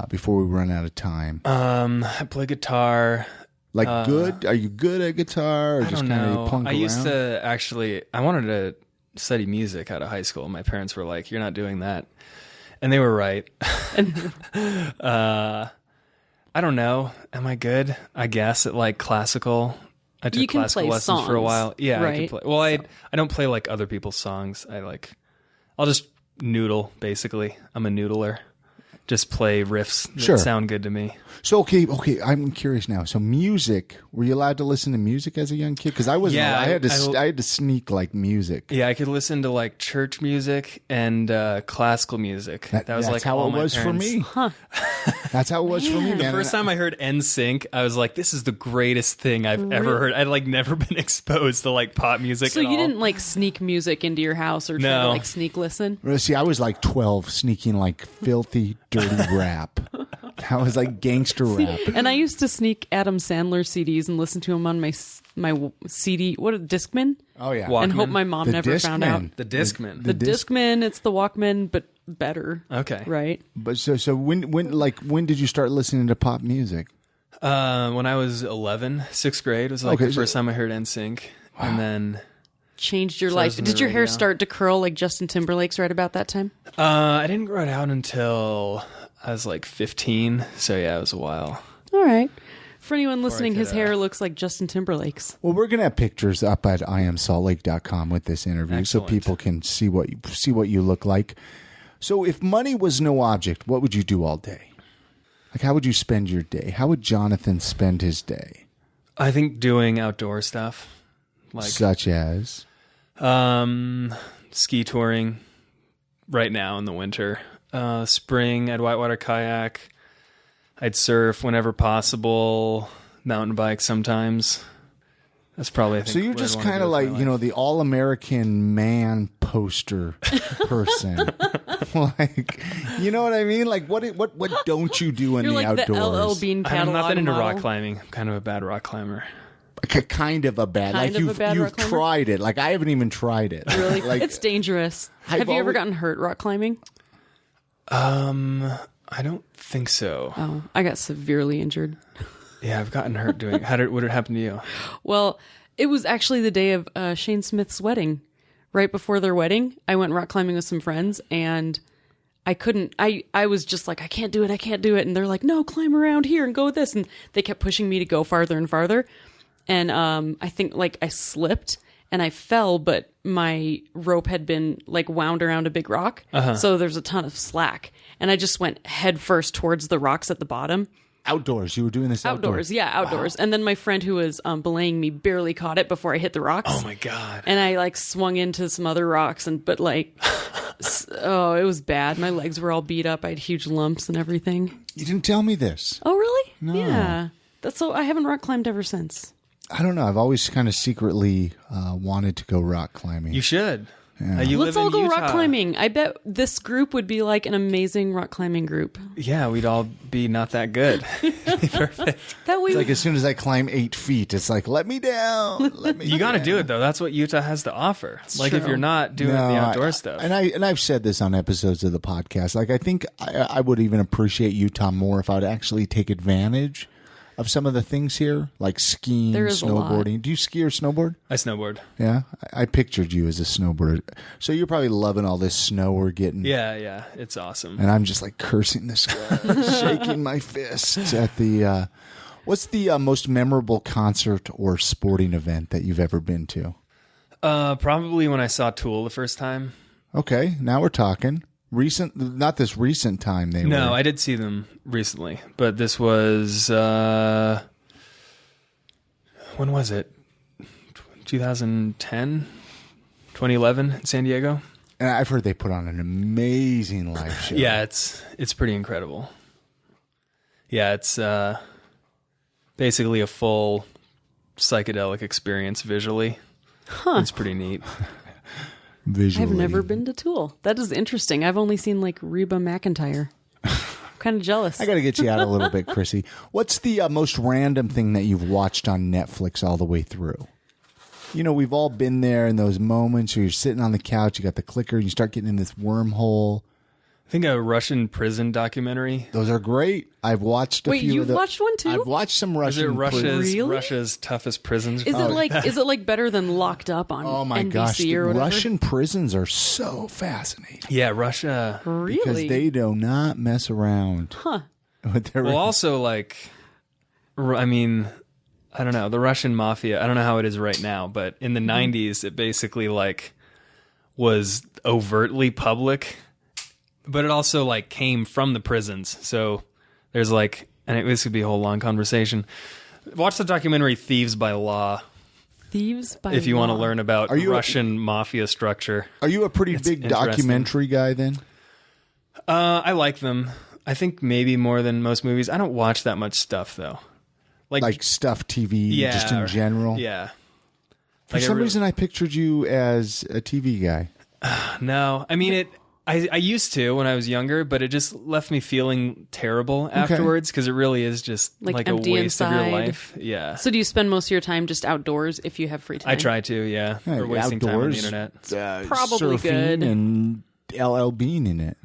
before we run out of time. I play guitar. Good? Are you good at guitar? Or I just don't kind know. of punk I around? used to actually, I wanted to study music out of high school. My parents were like, you're not doing that. And they were right. I don't know. Am I good? I guess at like classical. I took classical lessons for a while. Yeah, right? I could play. Well, I don't play like other people's songs. I'll just noodle, basically. I'm a noodler. Just play riffs that sound good to me. So, okay, I'm curious now. So music, were you allowed to listen to music as a young kid? Because I wasn't. Yeah, I had to sneak like music. Yeah, I could listen to like church music and classical music. That was like how all it my was parents. for me. Huh. That's how it was for me, man. The first time I heard NSYNC, I was like, "This is the greatest thing I've ever heard." I'd like never been exposed to like pop music. So at you all. didn't like sneak music into your house or try to like sneak listen? See, I was like 12, sneaking like filthy, dirty rap. I was like gangster rap. And I used to sneak Adam Sandler CDs and listen to him on my CD. What a Discman? Oh yeah, Walkman. And hope my mom never found out. The Discman. The Discman, it's the Walkman, but better. Okay. Right? But so when did you start listening to pop music? When I was 11, 6th grade was like the first time I heard NSYNC. Wow. And then changed your life. Did your hair start to curl like Justin Timberlake's right about that time? I didn't grow it out until I was like 15. So yeah, it was a while. All right. For anyone listening, his hair looks like Justin Timberlake's. Well, we're going to have pictures up at iamsaltlake.com with this interview. Excellent. So people can see what you look like. So if money was no object, what would you do all day? Like, how would you spend your day? How would Jonathan spend his day? I think doing outdoor stuff. Like such as? Ski touring right now in the winter. Spring, I'd whitewater kayak. I'd surf whenever possible. Mountain bike sometimes. That's probably, I think. So you're just kind of like, the all-American man poster person. Like, you know what I mean? Like, what don't you do in You're the like outdoors? the LL Bean catalog I'm not that into model. rock climbing. I'm kind of a bad rock climber. Kind of a bad. Kind like of a bad you've rock climber? tried it. Like I haven't even tried it. Really? Like, It's dangerous. Have you ever gotten hurt rock climbing? I don't think so. Oh, I got severely injured. Yeah, I've gotten hurt doing. What did happen to you? Well, it was actually the day of Shane Smith's wedding. Right before their wedding, I went rock climbing with some friends, and I couldn't. I was just like, I can't do it. And they're like, no, climb around here and go with this. And they kept pushing me to go farther and farther. And I think like I slipped and I fell, but my rope had been like wound around a big rock. So there's a ton of slack. And I just went head first towards the rocks at the bottom. Outdoors. You were doing this outdoors. Yeah, outdoors. Wow. And then my friend who was belaying me barely caught it before I hit the rocks. Oh my God. And I like swung into some other rocks but it was bad. My legs were all beat up. I had huge lumps and everything. You didn't tell me this. Oh, really? No. Yeah. I haven't rock climbed ever since. I don't know. I've always kind of secretly wanted to go rock climbing. You should. Yeah. Let's all go rock climbing. I bet this group would be like an amazing rock climbing group. Yeah, we'd all be not that good. Perfect. It's like as soon as I climb 8 feet, it's like, let me down. You got to do it though. That's what Utah has to offer. It's like true. if you're not doing the outdoor stuff. And I've said this on episodes of the podcast. Like I think I would even appreciate Utah more if I would actually take advantage of some of the things here, like skiing, snowboarding. Do you ski or snowboard? I snowboard. Yeah, I pictured you as a snowboarder. So you're probably loving all this snow we're getting. Yeah, it's awesome. And I'm just like cursing the sky, shaking my fists at the. What's the most memorable concert or sporting event that you've ever been to? Probably when I saw Tool the first time. Okay, now we're talking. Not this recent time they were. No, I did see them recently, but this was when was it? 2010, 2011 in San Diego. And I've heard they put on an amazing live show. Yeah, it's pretty incredible. Yeah, it's basically a full psychedelic experience visually. It's pretty neat. Visually. I've never been to Tool. That is interesting. I've only seen like Reba McEntire. I'm kind of jealous. I got to get you out a little bit, Chrissy. What's the most random thing that you've watched on Netflix all the way through? You know, we've all been there in those moments where you're sitting on the couch, you got the clicker, and you start getting in this wormhole I think a Russian prison documentary. Those are great. I've watched a Wait, few. you've watched one too? I've watched some Is it Russian. Really? Russia's toughest prisons? Is it like better than Locked Up on Oh my NBC gosh, the or whatever? Russian prisons are so fascinating Yeah, Russia. Really? because they do not mess around. Huh. With their Well, also like, I mean, I don't know, the Russian mafia. I don't know how it is right now, but in the '90s, it basically like was overtly public, but it also like came from the prisons. So there's like, and this could be a whole long conversation. Watch the documentary Thieves by Law Thieves by if you want to Law. learn about Are you Russian mafia structure. Are you a pretty big interesting. documentary guy then? I like them. I think maybe more than most movies. I don't watch that much stuff though. Like stuff TV, yeah, just in general? Yeah. For Like, some reason, I pictured you as a TV guy. No, I mean I used to when I was younger, but it just left me feeling terrible afterwards because it really is just Like like a empty waste of your inside. life. Yeah, So do you spend most of your time just outdoors if you have free time? I try to. Yeah, Hey, or wasting time on the outdoors, internet. probably surfing good. and LL Beaning it.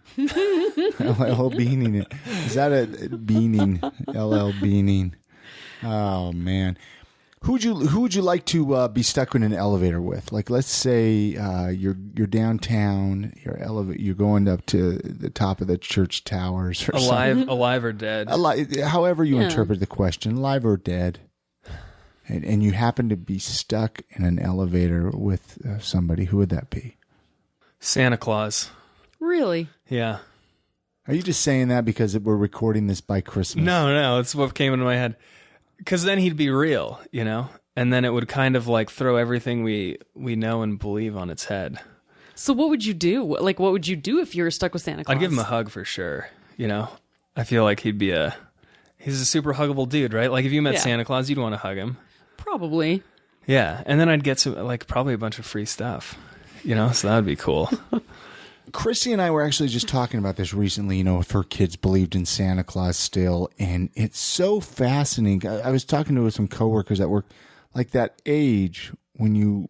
LL Beaning it. Is that a beaning? LL Beaning. Oh man, who would you like to be stuck in an elevator with? Like, let's say you're downtown, you're going up to the top of the church towers, or Alive or dead? however you Yeah. interpret the question, alive or dead, and you happen to be stuck in an elevator with somebody. Who would that be? Santa Claus. Really? Yeah. Are you just saying that because we're recording this by Christmas? No, it's what came into my head. Because then he'd be real, you know, and then it would kind of like throw everything we know and believe on its head. So what would you do? Like, what would you do if you were stuck with Santa Claus? I'd give him a hug for sure. You know, I feel like he's a super huggable dude, right? Like if you met Yeah. Santa Claus, you'd want to hug him. Probably. Yeah, and then I'd get some like probably a bunch of free stuff, you know. So that would be cool. Chrissy and I were actually just talking about this recently, you know, if her kids believed in Santa Claus still. And it's so fascinating. I was talking to some coworkers at work, like that age when you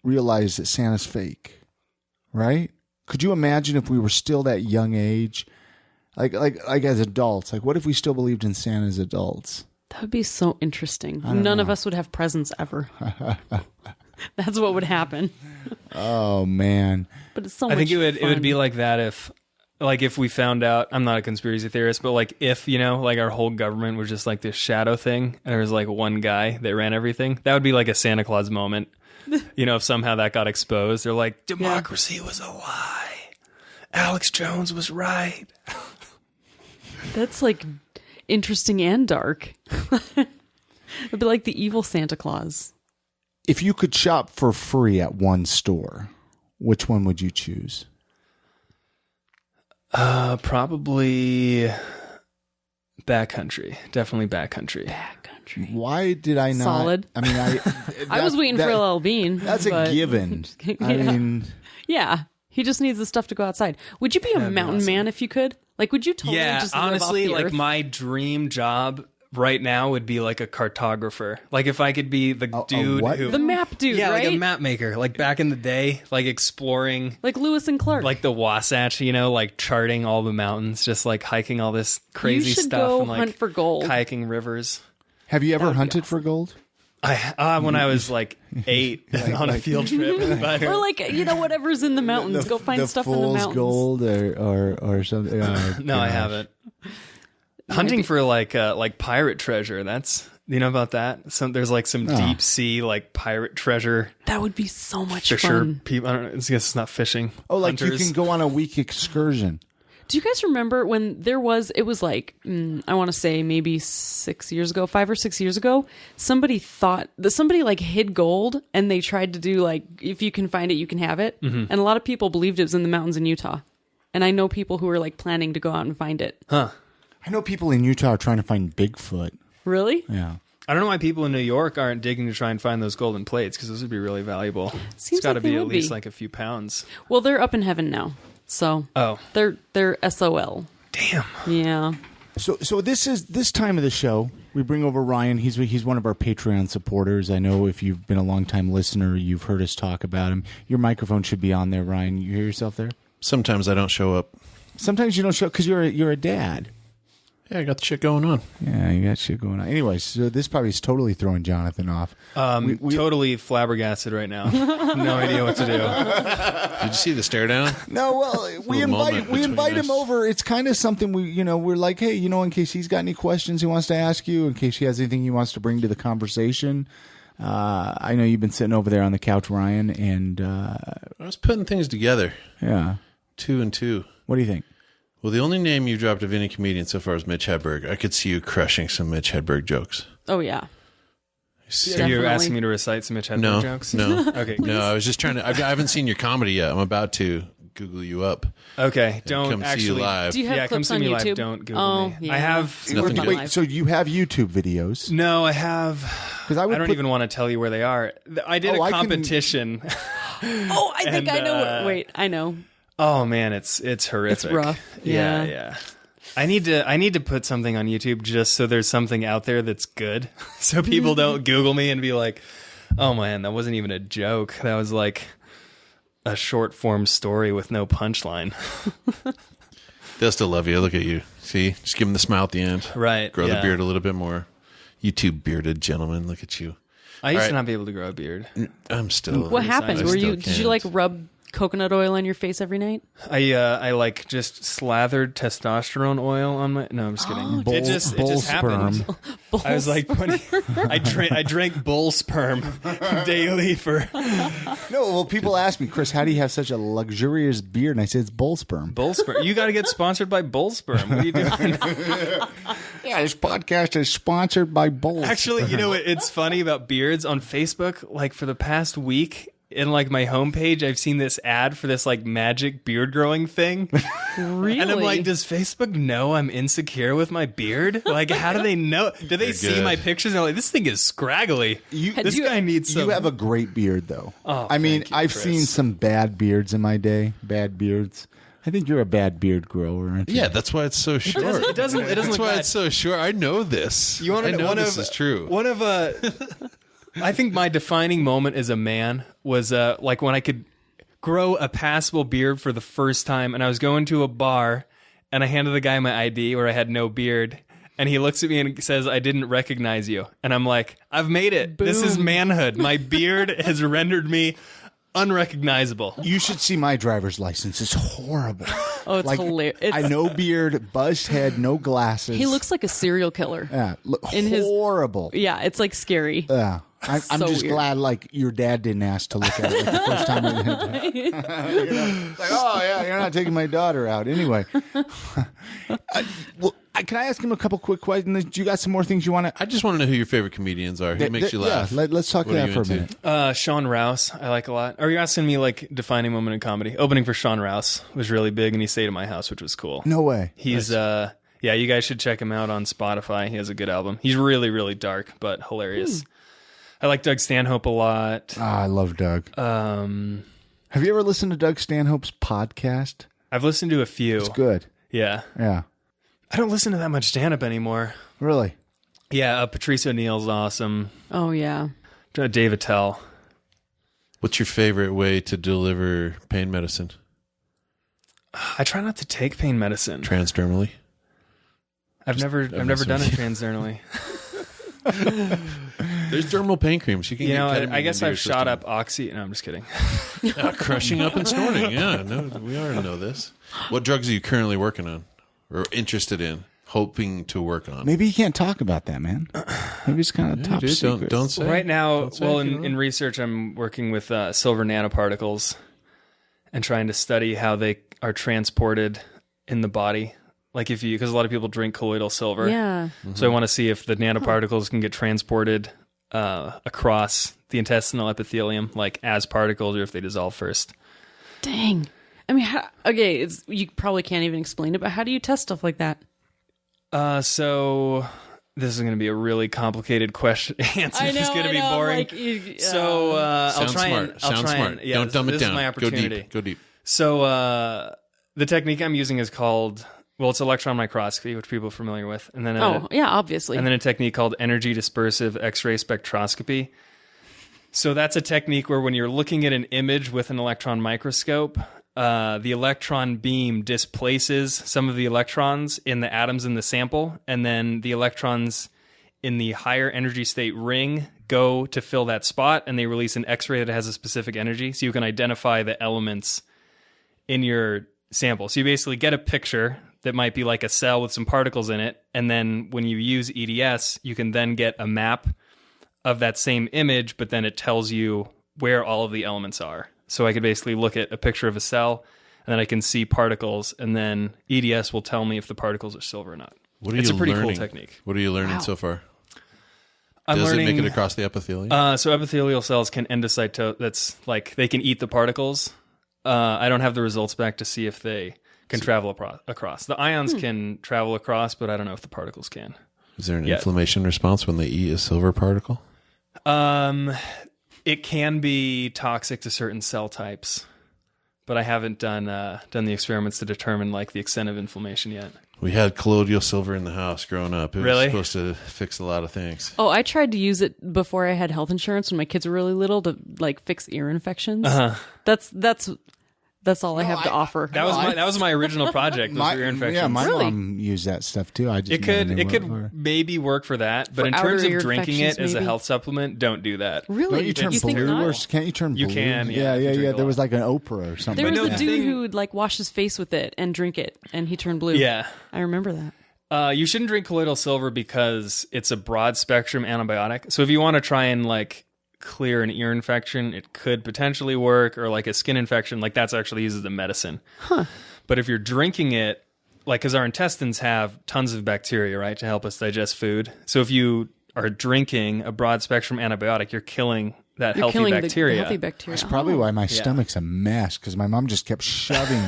realize that Santa's fake, right? Could you imagine if we were still that young age, like as adults? Like, what if we still believed in Santa as adults? That would be so interesting. don't None of know. us would have presents ever. That's what would happen. Oh, man. But it's so I much think it would fun. be like that if we found out. I'm not a conspiracy theorist, but like if you know, like our whole government was just like this shadow thing, and there was like one guy that ran everything. That would be like a Santa Claus moment. You know, if somehow that got exposed, they're like, democracy was a lie. Alex Jones was right. That's like interesting and dark. It'd be like the evil Santa Claus. If you could shop for free at one store, which one would you choose? Probably backcountry. Definitely backcountry. Backcountry. Why did I not? Solid. I mean, I was waiting for LL Bean. That's but- a given. I mean, Yeah. He just needs the stuff to go outside. Would you be a mountain man if you could? Like, would you totally Yeah, just live honestly, off the like earth? my dream job right now would be like a cartographer. Like if I could be the dude what? who The map dude, yeah, right? like a map maker. Like back in the day, like exploring Like Lewis and Clark. like the Wasatch, you know, like charting all the mountains, just like hiking all this crazy You should stuff go and like hunt for gold. kayaking rivers. have you ever hunted for gold? I when I was like 8 on a field trip. But, Or like, you know, whatever's in the mountains. Go find the stuff in the fool's mountains. gold or something. Oh, no, I gosh. haven't. Hunting for like pirate treasure. That's you know about that. There's like some deep sea like pirate treasure. That would be so much Fisher fun. people. I don't know. I guess it's not fishing. Oh, like Hunters. you can go on a week excursion. Do you guys remember when it was like, I want to say maybe 5 or 6 years ago, somebody like hid gold and they tried to do like, if you can find it, you can have it. Mm-hmm. And a lot of people believed it was in the mountains in Utah. And I know people who were like planning to go out and find it. Huh. I know people in Utah are trying to find Bigfoot. Really? Yeah. I don't know why people in New York aren't digging to try and find those golden plates because those would be really valuable. Seems It's got to like they be at would least be. like a few pounds. Well, they're up in heaven now. So Oh, they're SOL. damn. Yeah. So this time of the show, we bring over Ryan. He's one of our Patreon supporters. I know if you've been a longtime listener, you've heard us talk about him. Your microphone should be on there, Ryan. You hear yourself there? Sometimes I don't show up. Sometimes you don't show because you're a dad. Yeah, I got the shit going on. Yeah, you got shit going on. Anyways, so this probably is totally throwing Jonathan off. Totally flabbergasted right now. No idea what to do. Did you see the stare down? No, well, we invite him over. It's kind of something we're like, hey, in case he's got any questions he wants to ask you, in case he has anything he wants to bring to the conversation. I know you've been sitting over there on the couch, Ryan, and I was putting things together. Yeah. 2 and 2. What do you think? Well, the only name you dropped of any comedian so far is Mitch Hedberg. I could see you crushing some Mitch Hedberg jokes. Oh, yeah. So you're asking me to recite some Mitch Hedberg jokes? No. Okay. No, I was just trying to. I haven't seen your comedy yet. I'm about to Google you up. Okay. Don't come actually see you live. Do you have come clips see on me YouTube? live. Don't Google me. Yeah. I have. Nothing good. Wait, so you have YouTube videos? No, I have. Because I don't even want to tell you where they are. I did a competition. Oh, I think I know. Wait, I know. Oh man, it's horrific. It's rough. Yeah. I need to put something on YouTube just so there's something out there that's good, so people don't Google me and be like, "Oh man, that wasn't even a joke. That was like a short form story with no punchline." They'll still love you. Look at you. See, just give them the smile at the end. Right. Grow the beard a little bit more. You two bearded gentlemen. Look at you. I used to not be able to grow a beard. I'm still. What happened? Did can't. you like rub coconut oil on your face every night? I like just slathered testosterone oil on my. No, I'm just kidding. It just happened. I was like, I drank bull sperm daily for. No, well, people ask me, Chris, how do you have such a luxurious beard? And I say it's bull sperm. Bull sperm. You got to get sponsored by bull sperm. What are you doing? Yeah, this podcast is sponsored by bull. Actually, it's funny about beards on Facebook. Like for the past week. In like my homepage, I've seen this ad for this like magic beard growing thing. Really? And I'm like, does Facebook know I'm insecure with my beard? Like, how do they know? Do they see my pictures and they're like, this thing is scraggly? This guy needs some. You have a great beard, though. Oh, I mean, thank you, I've Chris. seen some bad beards in my day. Bad beards. I think you're a bad beard grower, aren't you? Yeah, that's why it's so short. It doesn't That's look why bad. it's so short. I know this. You want to know this is true. One of I think my defining moment as a man was like when I could grow a passable beard for the first time, and I was going to a bar, and I handed the guy my ID where I had no beard, and he looks at me and says, "I didn't recognize you," and I'm like, "I've made it. Boom. This is manhood. My beard has rendered me unrecognizable." You should see my driver's license. It's horrible. Oh, it's hilarious. I no beard, buzzed head, no glasses. He looks like a serial killer. Yeah, in his- horrible. Yeah, it's like scary. Yeah. I'm So just weird. glad, like, your dad didn't ask to look at it like, the first time. Like, oh, yeah, you're not taking my daughter out. Anyway. Can I ask him a couple quick questions? Do you got some more things you want to... I just want to know who your favorite comedians are. Who makes you laugh? Yeah, let's talk What that are for you a into? minute. Sean Rouse, I like a lot. Are you asking me like defining moment in comedy? Opening for Sean Rouse was really big, and he stayed at my house, which was cool. No way. He's yeah, you guys should check him out on Spotify. He has a good album. He's really, really dark, but hilarious. I like Doug Stanhope a lot. I love Doug. Have you ever listened to Doug Stanhope's podcast? I've listened to a few. It's good. Yeah. Yeah. I don't listen to that much stand-up anymore. Really? Yeah, Patrice O'Neal's awesome. Oh, yeah. Dave Attell. What's your favorite way to deliver pain medicine? I try not to take pain medicine. Transdermally? I've never done it transdermally. There's dermal pain creams. You can get ketamine I guess into your I've shot system. up oxy. No, I'm just kidding. Crushing up and snorting. Yeah, no, we already know this. What drugs are you currently working on or interested in, hoping to work on? Maybe you can't talk about that, man. Maybe it's kind of top dude, secret. don't say. Right now, Don't say well, if you don't. in research, I'm working with silver nanoparticles and trying to study how they are transported in the body. Like because a lot of people drink colloidal silver. Yeah. So I want to see if the nanoparticles can get transported across the intestinal epithelium, like as particles, or if they dissolve first. Dang. I mean, you probably can't even explain it, but how do you test stuff like that? So this is going to be a really complicated question. Answer. It's going to be boring. Like, So I'll Sound try smart. and Sound smart. Yeah, Don't dumb it this down. is my Go opportunity. deep. Go deep. So the technique I'm using is called, it's electron microscopy, which people are familiar with, and then obviously. and then a technique called Energy-Dispersive X-ray Spectroscopy. So that's a technique where when you're looking at an image with an electron microscope, the electron beam displaces some of the electrons in the atoms in the sample, and then the electrons in the higher energy state ring go to fill that spot, and they release an X-ray that has a specific energy, so you can identify the elements in your sample. So you basically get a picture that might be like a cell with some particles in it, and then when you use EDS, you can then get a map of that same image, but then it tells you where all of the elements are. So I could basically look at a picture of a cell, and then I can see particles, and then EDS will tell me if the particles are silver or not. It's a pretty cool technique. What are you learning so far? I'm Does learning, it make it across the epithelium? So epithelial cells can endocytose. That's like they can eat the particles. I don't have the results back to see if they can travel across. The ions can travel across, but I don't know if the particles can. Is there an inflammation response when they eat a silver particle? It can be toxic to certain cell types, but I haven't done the experiments to determine like the extent of inflammation yet. We had colloidal silver in the house growing up. It was supposed to fix a lot of things. Oh, I tried to use it before I had health insurance when my kids were really little to like fix ear infections. That's all I have to offer. That was my original project. Was ear infections. Yeah, my mom used that stuff too. I just it could maybe work for that, but in terms of drinking it as a health supplement, don't do that. Really? Don't you turn blue? Can't you turn blue? You can. Yeah. There was like an Oprah or something. There was a dude who would like wash his face with it and drink it, and he turned blue. Yeah, I remember that. You shouldn't drink colloidal silver because it's a broad spectrum antibiotic. So if you want to try and like clear an ear infection, it could potentially work, or like a skin infection, like that's actually used as a medicine. But if you're drinking it, like, because our intestines have tons of bacteria, right, to help us digest food. So if you are drinking a broad spectrum antibiotic, you're killing that healthy bacteria. The healthy bacteria. That's probably why my stomach's a mess, because my mom just kept shoving.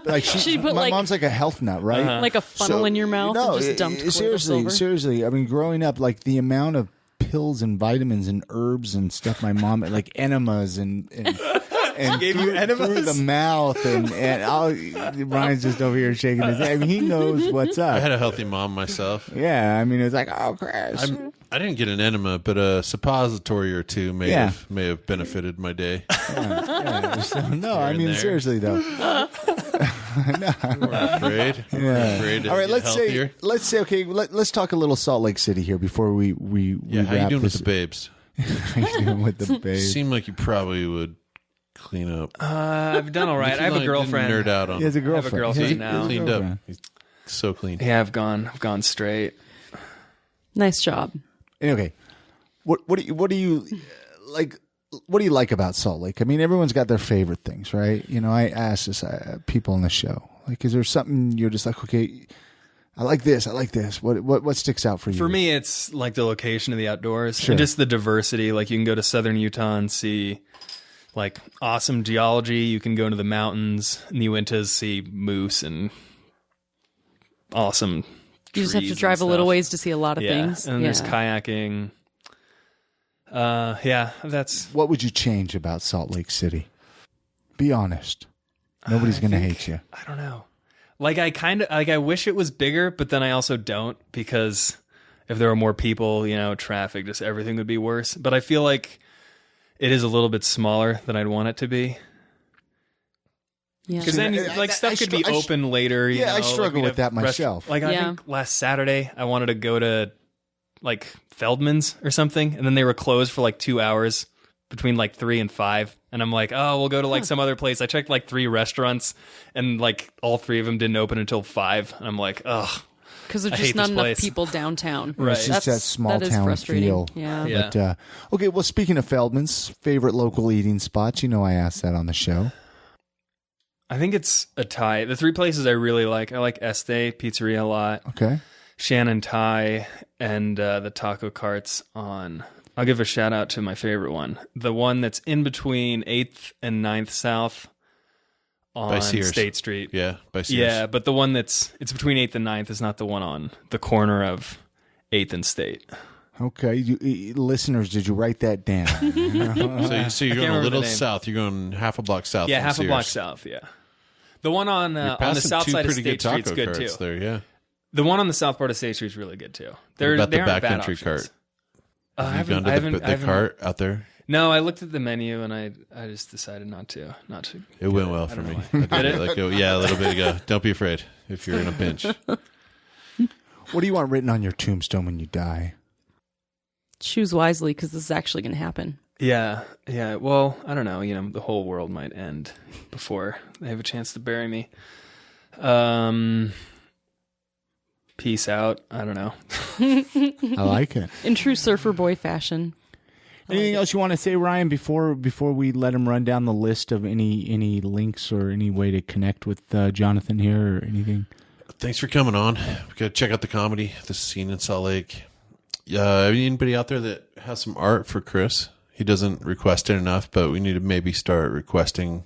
Like my mom's like a health nut, right? Like a funnel in your mouth and just dumped colloidal silver. Seriously. I mean, growing up, like the amount of pills and vitamins and herbs and stuff my mom, like enemas and gave you enemas through the mouth and Ryan's just over here shaking his head. I mean, he knows what's up. I had a healthy mom myself. Yeah, I mean, it's like, oh, Chris. I didn't get an enema, but a suppository or two may have benefited my day. No, I mean, seriously though. We're afraid. Afraid to all right, get healthier. let's say okay. Let's talk a little Salt Lake City here before we how you wrap doing this. with the babes? How you doing with the babes? Seemed like you probably would clean up. I've done all right. I have a girlfriend. Nerd out on. He has a girlfriend. I have a girlfriend now. Cleaned up. He's so clean. Yeah, I've gone straight. Nice job. Okay, what do you like? What do you like about Salt Lake? I mean, everyone's got their favorite things, right? You know, I ask this people on the show. Like, is there something you're just like, okay, I like this. I like this. What sticks out for you? For me, it's like the location of the outdoors Sure. and just the diversity. Like, you can go to southern Utah and see like awesome geology. You can go into the mountains in the Uintas, see moose and awesome. You just have to drive a little ways to see a lot of things. And then there's kayaking. That's what would you change about Salt Lake City? Be honest. Nobody's going to hate you. I don't know. Like, I wish it was bigger, but then I also don't, because if there were more people, traffic, just everything would be worse. But I feel like it is a little bit smaller than I'd want it to be. Yeah. Because then, stuff could be open later. I struggle with that myself. I think last Saturday, I wanted to go to, like, Feldman's or something, and then they were closed for, like, 2 hours between, like, 3 and 5. And I'm like, oh, we'll go to, like, some other place. I checked, like, 3 restaurants, and, like, all 3 of them didn't open until 5. And I'm like, ugh. Because there's just not enough people downtown. Right. It's just that small town feel. Yeah. But, okay, well, speaking of Feldman's, favorite local eating spots, I asked that on the show. I think it's a tie. The 3 places I really like, I like Este Pizzeria a lot. Okay. Shannon Thai, and the taco carts on... I'll give a shout out to my favorite one. The one that's in between 8th and 9th South on State Street. Yeah, by Sears. Yeah, but the one it's between 8th and 9th is not the one on the corner of 8th and State. Okay, listeners, did you write that down? So you're going a little south. You're going half a block south. Yeah, half Sears. a block south, yeah. The one on the south side of State Street's good too. There, yeah. The one on the south part of State Street is really good too. What about the backcountry cart? Have you gone to the cart out there? No, I looked at the menu and I just decided not to. It went well for me. I did it? Like, yeah, a little bit ago. Don't be afraid if you're in a pinch. What do you want written on your tombstone when you die? Choose wisely, because this is actually going to happen. Yeah. Well, I don't know. The whole world might end before they have a chance to bury me. Peace out. I don't know. I like it. In true surfer boy fashion. Anything else you want to say, Ryan, before we let him run down the list of any links or any way to connect with Jonathan here or anything? Thanks for coming on. We got to check out the comedy, the scene in Salt Lake. Anybody out there that has some art for Chris? He doesn't request it enough, but we need to maybe start requesting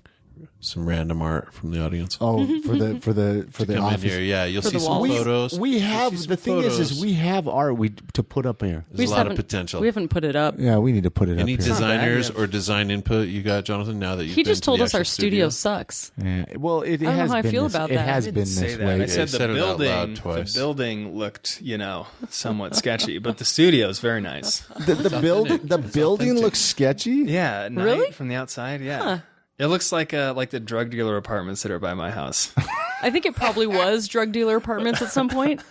some random art from the audience. Oh, for the Come office. in here, yeah. You'll For see the some walls. photos. We have You'll see the some thing is photos. we have art to put up here. There's a lot of potential. We haven't put it up. Yeah, we need to put it Any up here. designers bad, yeah. or design input you got, Jonathan? Now that you've He been just to told the us our actual studio sucks. Yeah. Well, it I don't know has how I been feel this, about it that. has I been didn't this Say that. way. I said said it out loud the twice. building looked, somewhat sketchy, but the studio's very nice. The building looks sketchy. Yeah, at night Really? from the outside. Yeah, it looks like the drug dealer apartments that are by my house. I think it probably was drug dealer apartments at some point.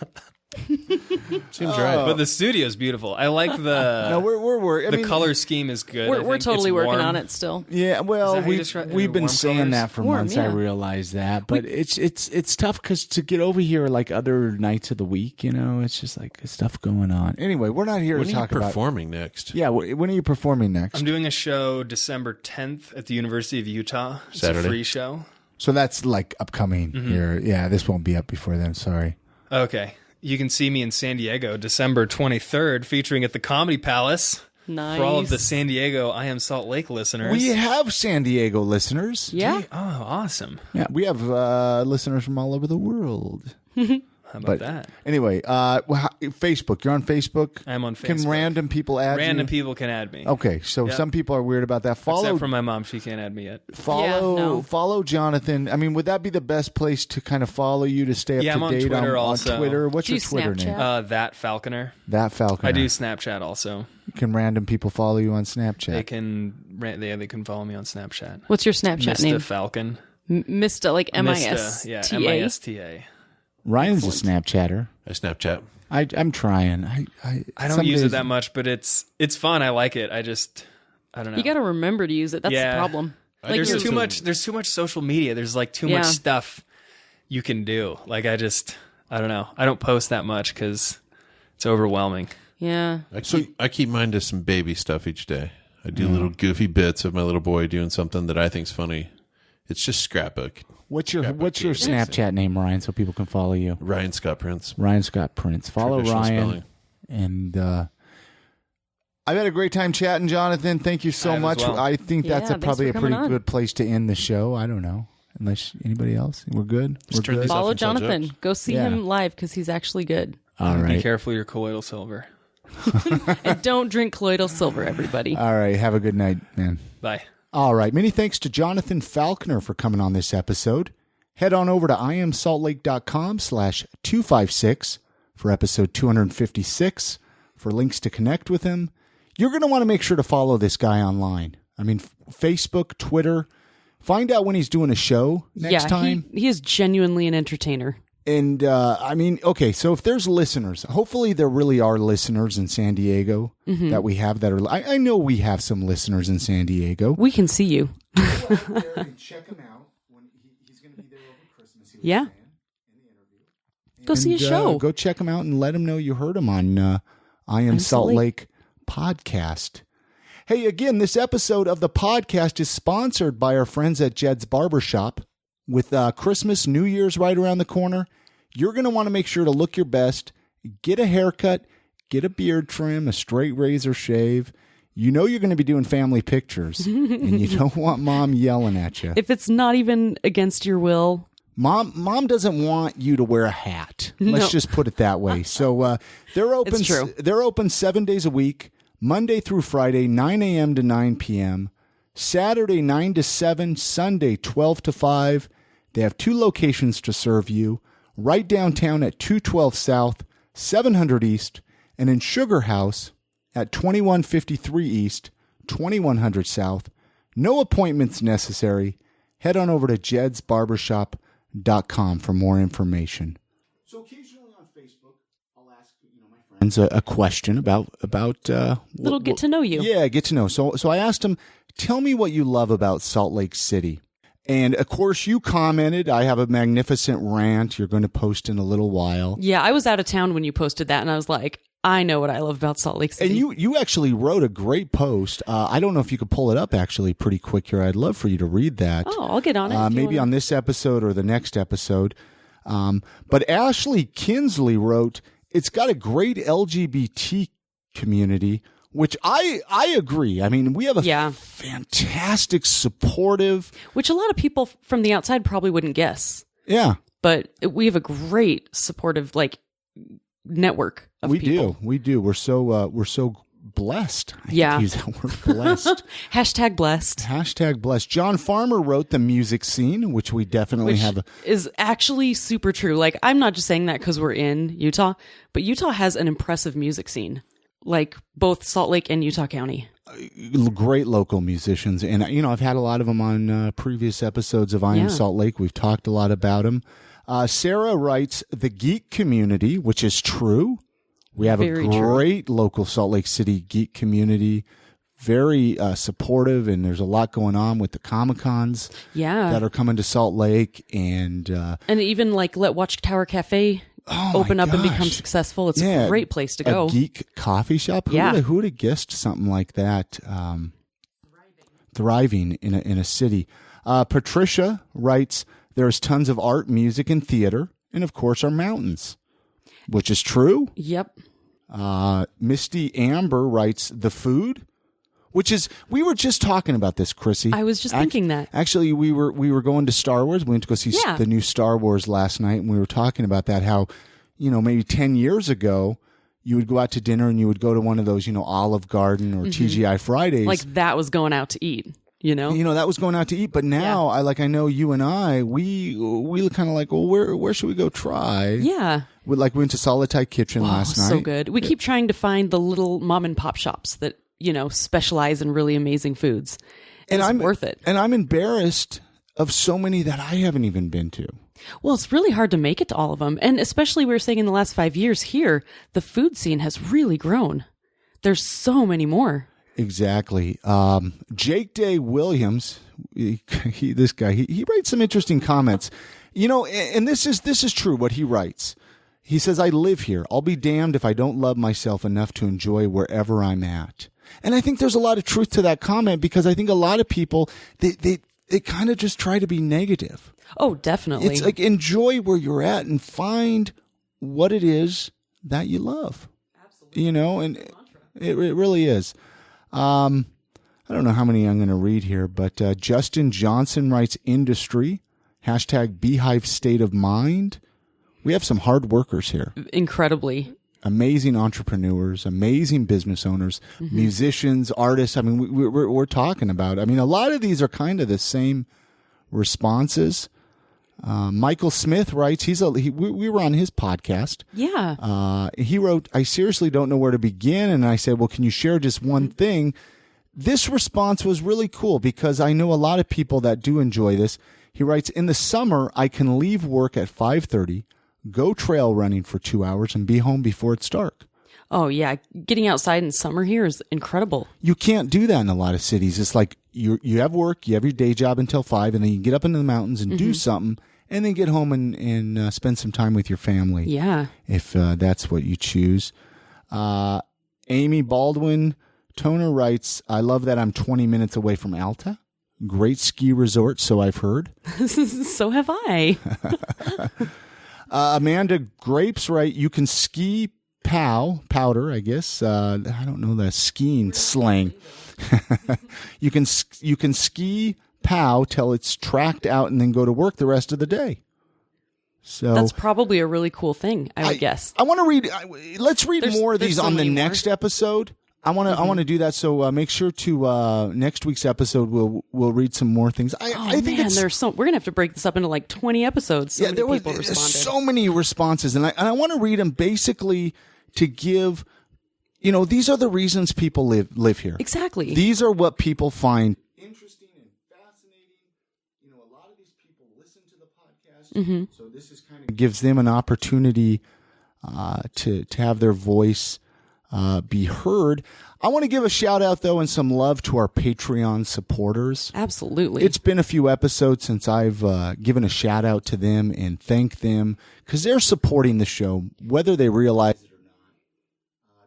Seems right. But the studio's beautiful. I like the No, we're I the mean, color scheme is good. I We're think totally it's working warm. on it still. Yeah, well, that how you describe- we've been warm saying colors? that for Warm, months. I yeah. realize that, but it's tough because to get over here like other nights of the week, it's just like stuff going on. Anyway, we're not here When to are you talk about. performing next? Yeah, when are you performing next? I'm doing a show December 10th at the University of Utah. It's Saturday. a free show. So that's like upcoming here. Yeah, this won't be up before then. Sorry. Okay. You can see me in San Diego December 23rd featuring at the Comedy Palace. Nice. For all of the San Diego I Am Salt Lake listeners. We have San Diego listeners. Yeah. Oh, awesome. Yeah, we have listeners from all over the world. How about that? Anyway, Facebook. You're on Facebook. I'm on Can Facebook. random people add Random you? people can add me. Okay, so Yep. some people are weird about that. Except for my mom. She can't add me yet. Follow Yeah, no. follow Jonathan. I mean, would that be the best place to kind of follow you to stay up Yeah, to I'm on date Twitter on also. Twitter? What's Do your you Twitter Snapchat? name? That Falconer. That Falconer. I do Snapchat also. Can random people follow you on Snapchat? They can follow me on Snapchat. What's your Snapchat Mista name? Falcon. Mista, like Mista, M-I-S-T-A. yeah, M-I-S-T-A. Ryan's a Snapchatter. I Snapchat. I'm trying. I don't use it that much, but it's fun. I like it. I don't know. You got to remember to use it. That's Yeah. the problem. Like there's you're- too much. There's too much social media. There's like too Yeah. much stuff you can do. Like I don't know. I don't post that much because it's overwhelming. Yeah. I keep mine to some baby stuff each day. I do little goofy bits of my little boy doing something that I think's funny. It's just scrapbook. What's your Snapchat name, Ryan, so people can follow you? Ryan Scott Prince. Ryan Scott Prince. Follow Traditional Ryan. spelling. And I've had a great time chatting, Jonathan. Thank you so I have as much. well. I think that's Yeah, probably a thanks for pretty coming on. good place to end the show. I don't know. Unless anybody else. We're good? We're turn good? this off. Follow and tell Jonathan. jokes. Go see Yeah. him live because he's actually good. All Be right. careful your colloidal silver. And don't drink colloidal silver, everybody. All right. Have a good night, man. Bye. All right. Many thanks to Jonathan Falconer for coming on this episode. Head on over to iamsaltlake.com/256 for episode 256 for links to connect with him. You're going to want to make sure to follow this guy online. I mean, Facebook, Twitter. Find out when he's doing a show next time. He is genuinely an entertainer. And okay, so if there's listeners, hopefully there really are listeners in San Diego that we have that are. I know we have some listeners in San Diego. We can see you. Check him out when he's going to be there over Christmas. Yeah. Go see a show. Go check him out and let him know you heard him on I Am Salt Lake podcast. Hey, again, this episode of the podcast is sponsored by our friends at Jeds Barbershop. With Christmas, New Year's right around the corner, you're going to want to make sure to look your best, get a haircut, get a beard trim, a straight razor shave. You know you're going to be doing family pictures, and you don't want mom yelling at you. If it's not even against your will. Mom doesn't want you to wear a hat. Let's just put it that way. So they're open. It's true. They're open 7 days a week, Monday through Friday, 9 a.m. to 9 p.m., Saturday 9 to 7, Sunday 12 to 5. They have 2 locations to serve you, right downtown at 212 South, 700 East, and in Sugarhouse at 2153 East, 2100 South. No appointments necessary. Head on over to jedsbarbershop.com for more information. So occasionally on Facebook, I'll ask my friends a question about Little get to know you. Yeah, get to know. So I asked them, tell me what you love about Salt Lake City. And of course, you commented, I have a magnificent rant you're going to post in a little while. Yeah, I was out of town when you posted that, and I was like, I know what I love about Salt Lake City. And you actually wrote a great post. I don't know if you could pull it up actually pretty quick here. I'd love for you to read that. Oh, I'll get on it. Maybe on this episode or the next episode. But Ashley Kinsley wrote, it's got a great LGBT community, which I agree. I mean, we have a fantastic, supportive. Which a lot of people from the outside probably wouldn't guess. Yeah. But we have a great supportive, network of people. We do. We're so blessed. I Yeah. use that word, blessed. Hashtag blessed. Hashtag blessed. John Farmer wrote the music scene, which we definitely Which have. is actually super true. Like, I'm not just saying that because we're in Utah, but Utah has an impressive music scene. Like both Salt Lake and Utah County. Great local musicians. And, I've had a lot of them on previous episodes of I Am Salt Lake. We've talked a lot about them. Sarah writes, the geek community, which is true. We have Very a great local Salt Lake City geek community. Very supportive, and there's a lot going on with the Comic-Cons that are coming to Salt Lake. And even Let Watchtower Cafe open up and become successful. It's a great place to go. A geek coffee shop? Who would have guessed something like that? Thriving in a city. Patricia writes, there's tons of art, music, and theater, and of course our mountains, which is true. Yep. Misty Amber writes, the food, which is, we were just talking about this, Chrissy. I was just thinking that. Actually, we were going to Star Wars. We went to go see the new Star Wars last night, and we were talking about that, how, maybe 10 years ago, you would go out to dinner and you would go to one of those, Olive Garden or TGI Fridays. Like that was going out to eat, that was going out to eat. But now, I know you and I, we kind of like, well, where should we go try? Yeah. We went to Solid Thai Kitchen last night. So good. We keep trying to find the little mom and pop shops that, specialize in really amazing foods. And it's worth it. And I'm embarrassed of so many that I haven't even been to. Well, it's really hard to make it to all of them. And especially we were saying in the last 5 years here, the food scene has really grown. There's so many more. Exactly. Jake Day Williams, this guy, he writes some interesting comments. And this is true what he writes. He says, I live here. I'll be damned if I don't love myself enough to enjoy wherever I'm at. And I think there's a lot of truth to that comment, because I think a lot of people, they kind of just try to be negative. Oh, definitely. It's like, enjoy where you're at and find what it is that you love. Absolutely. And it really is. I don't know how many I'm going to read here, but Justin Johnson writes industry, hashtag Beehive State of Mind. We have some hard workers here. Incredibly. Amazing entrepreneurs, amazing business owners, musicians, artists. I mean, we're talking about, a lot of these are kind of the same responses. Michael Smith writes, we were on his podcast. Yeah. He wrote, I seriously don't know where to begin. And I said, well, can you share just one thing? This response was really cool because I know a lot of people that do enjoy this. He writes, in the summer, I can leave work at 5:30, go trail running for 2 hours, and be home before it's dark. Oh, yeah. Getting outside in summer here is incredible. You can't do that in a lot of cities. It's like you have work, you have your day job until 5, and then you get up into the mountains and do something, and then get home and spend some time with your family. Yeah. If that's what you choose. Amy Baldwin Toner writes, I love that I'm 20 minutes away from Alta. Great ski resort, so I've heard. So have I. Amanda Grapes, right? You can ski powder, I guess. I don't know the skiing slang. You can ski pow till it's tracked out and then go to work the rest of the day. So that's probably a really cool thing, I would guess. I want to read. Let's read more of these on the next episode. I want to do that. So make sure to next week's episode we'll read some more things. I think we're gonna have to break this up into like 20 episodes. People responded. So many responses, and I want to read them basically to give you know, these are the reasons people live here. Exactly. These are what people find interesting and fascinating. You know, a lot of these people listen to the podcast, so this is kind of gives them an opportunity to have their voice be heard. I want to give a shout out though and some love to our Patreon supporters. Absolutely. It's been a few episodes since I've given a shout out to them and thank them because they're supporting the show, whether they realize it or not.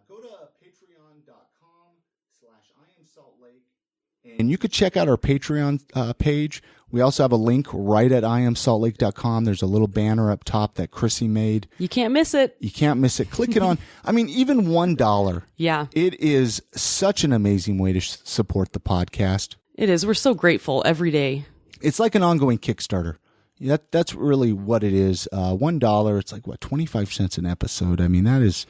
Go to patreon.com/IamSaltLake and you could check out our Patreon page. We also have a link right at IamSaltLake.com. There's a little banner up top that Chrissy made. You can't miss it. You can't miss it. Click it on. I mean, even $1. Yeah. It is such an amazing way to support the podcast. It is. We're so grateful every day. It's like an ongoing Kickstarter. That's really what it is. $1. It's like, what, 25 cents an episode? I mean, that's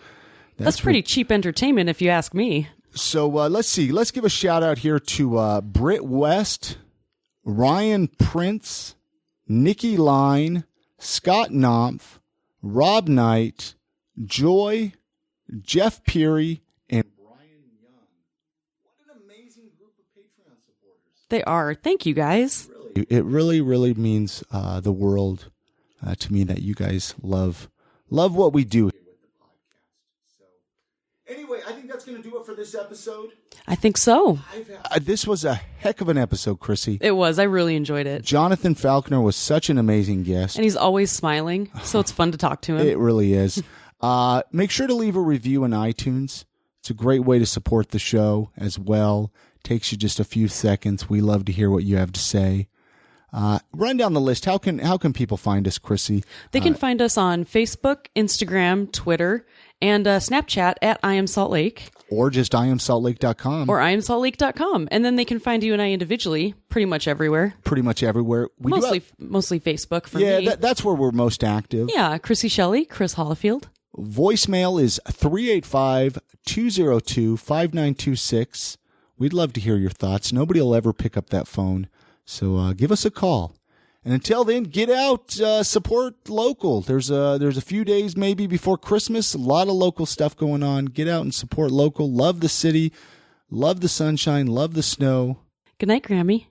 pretty cheap entertainment if you ask me. So let's see. Let's give a shout out here to Britt West, Ryan Prince, Nikki Line, Scott Knopf, Rob Knight, Joy, Jeff Peary, and Brian Young. What an amazing group of Patreon supporters. They are. Thank you, guys. It really, really means the world to me that you guys love what we do here with the podcast. So, anyway, I think that's going to do it for this episode. I think so. This was a heck of an episode, Chrissy. It was. I really enjoyed it. Jonathan Falconer was such an amazing guest. And he's always smiling, so it's fun to talk to him. It really is. Make sure to leave a review in iTunes. It's a great way to support the show as well. Takes you just a few seconds. We love to hear what you have to say. Run down the list. How can people find us, Chrissy? They can find us on Facebook, Instagram, Twitter, and Snapchat at I Am Salt Lake. Or just IamSaltLake.com. Or IamSaltLake.com. And then they can find you and I individually pretty much everywhere. Pretty much everywhere. Mostly Facebook for me. Yeah, that's where we're most active. Yeah, Chrissy Shelley, Chris Hollifield. Voicemail is 385-202-5926. We'd love to hear your thoughts. Nobody will ever pick up that phone. So give us a call. And until then, get out, support local. There's a few days maybe before Christmas. A lot of local stuff going on. Get out and support local. Love the city. Love the sunshine. Love the snow. Good night, Grammy.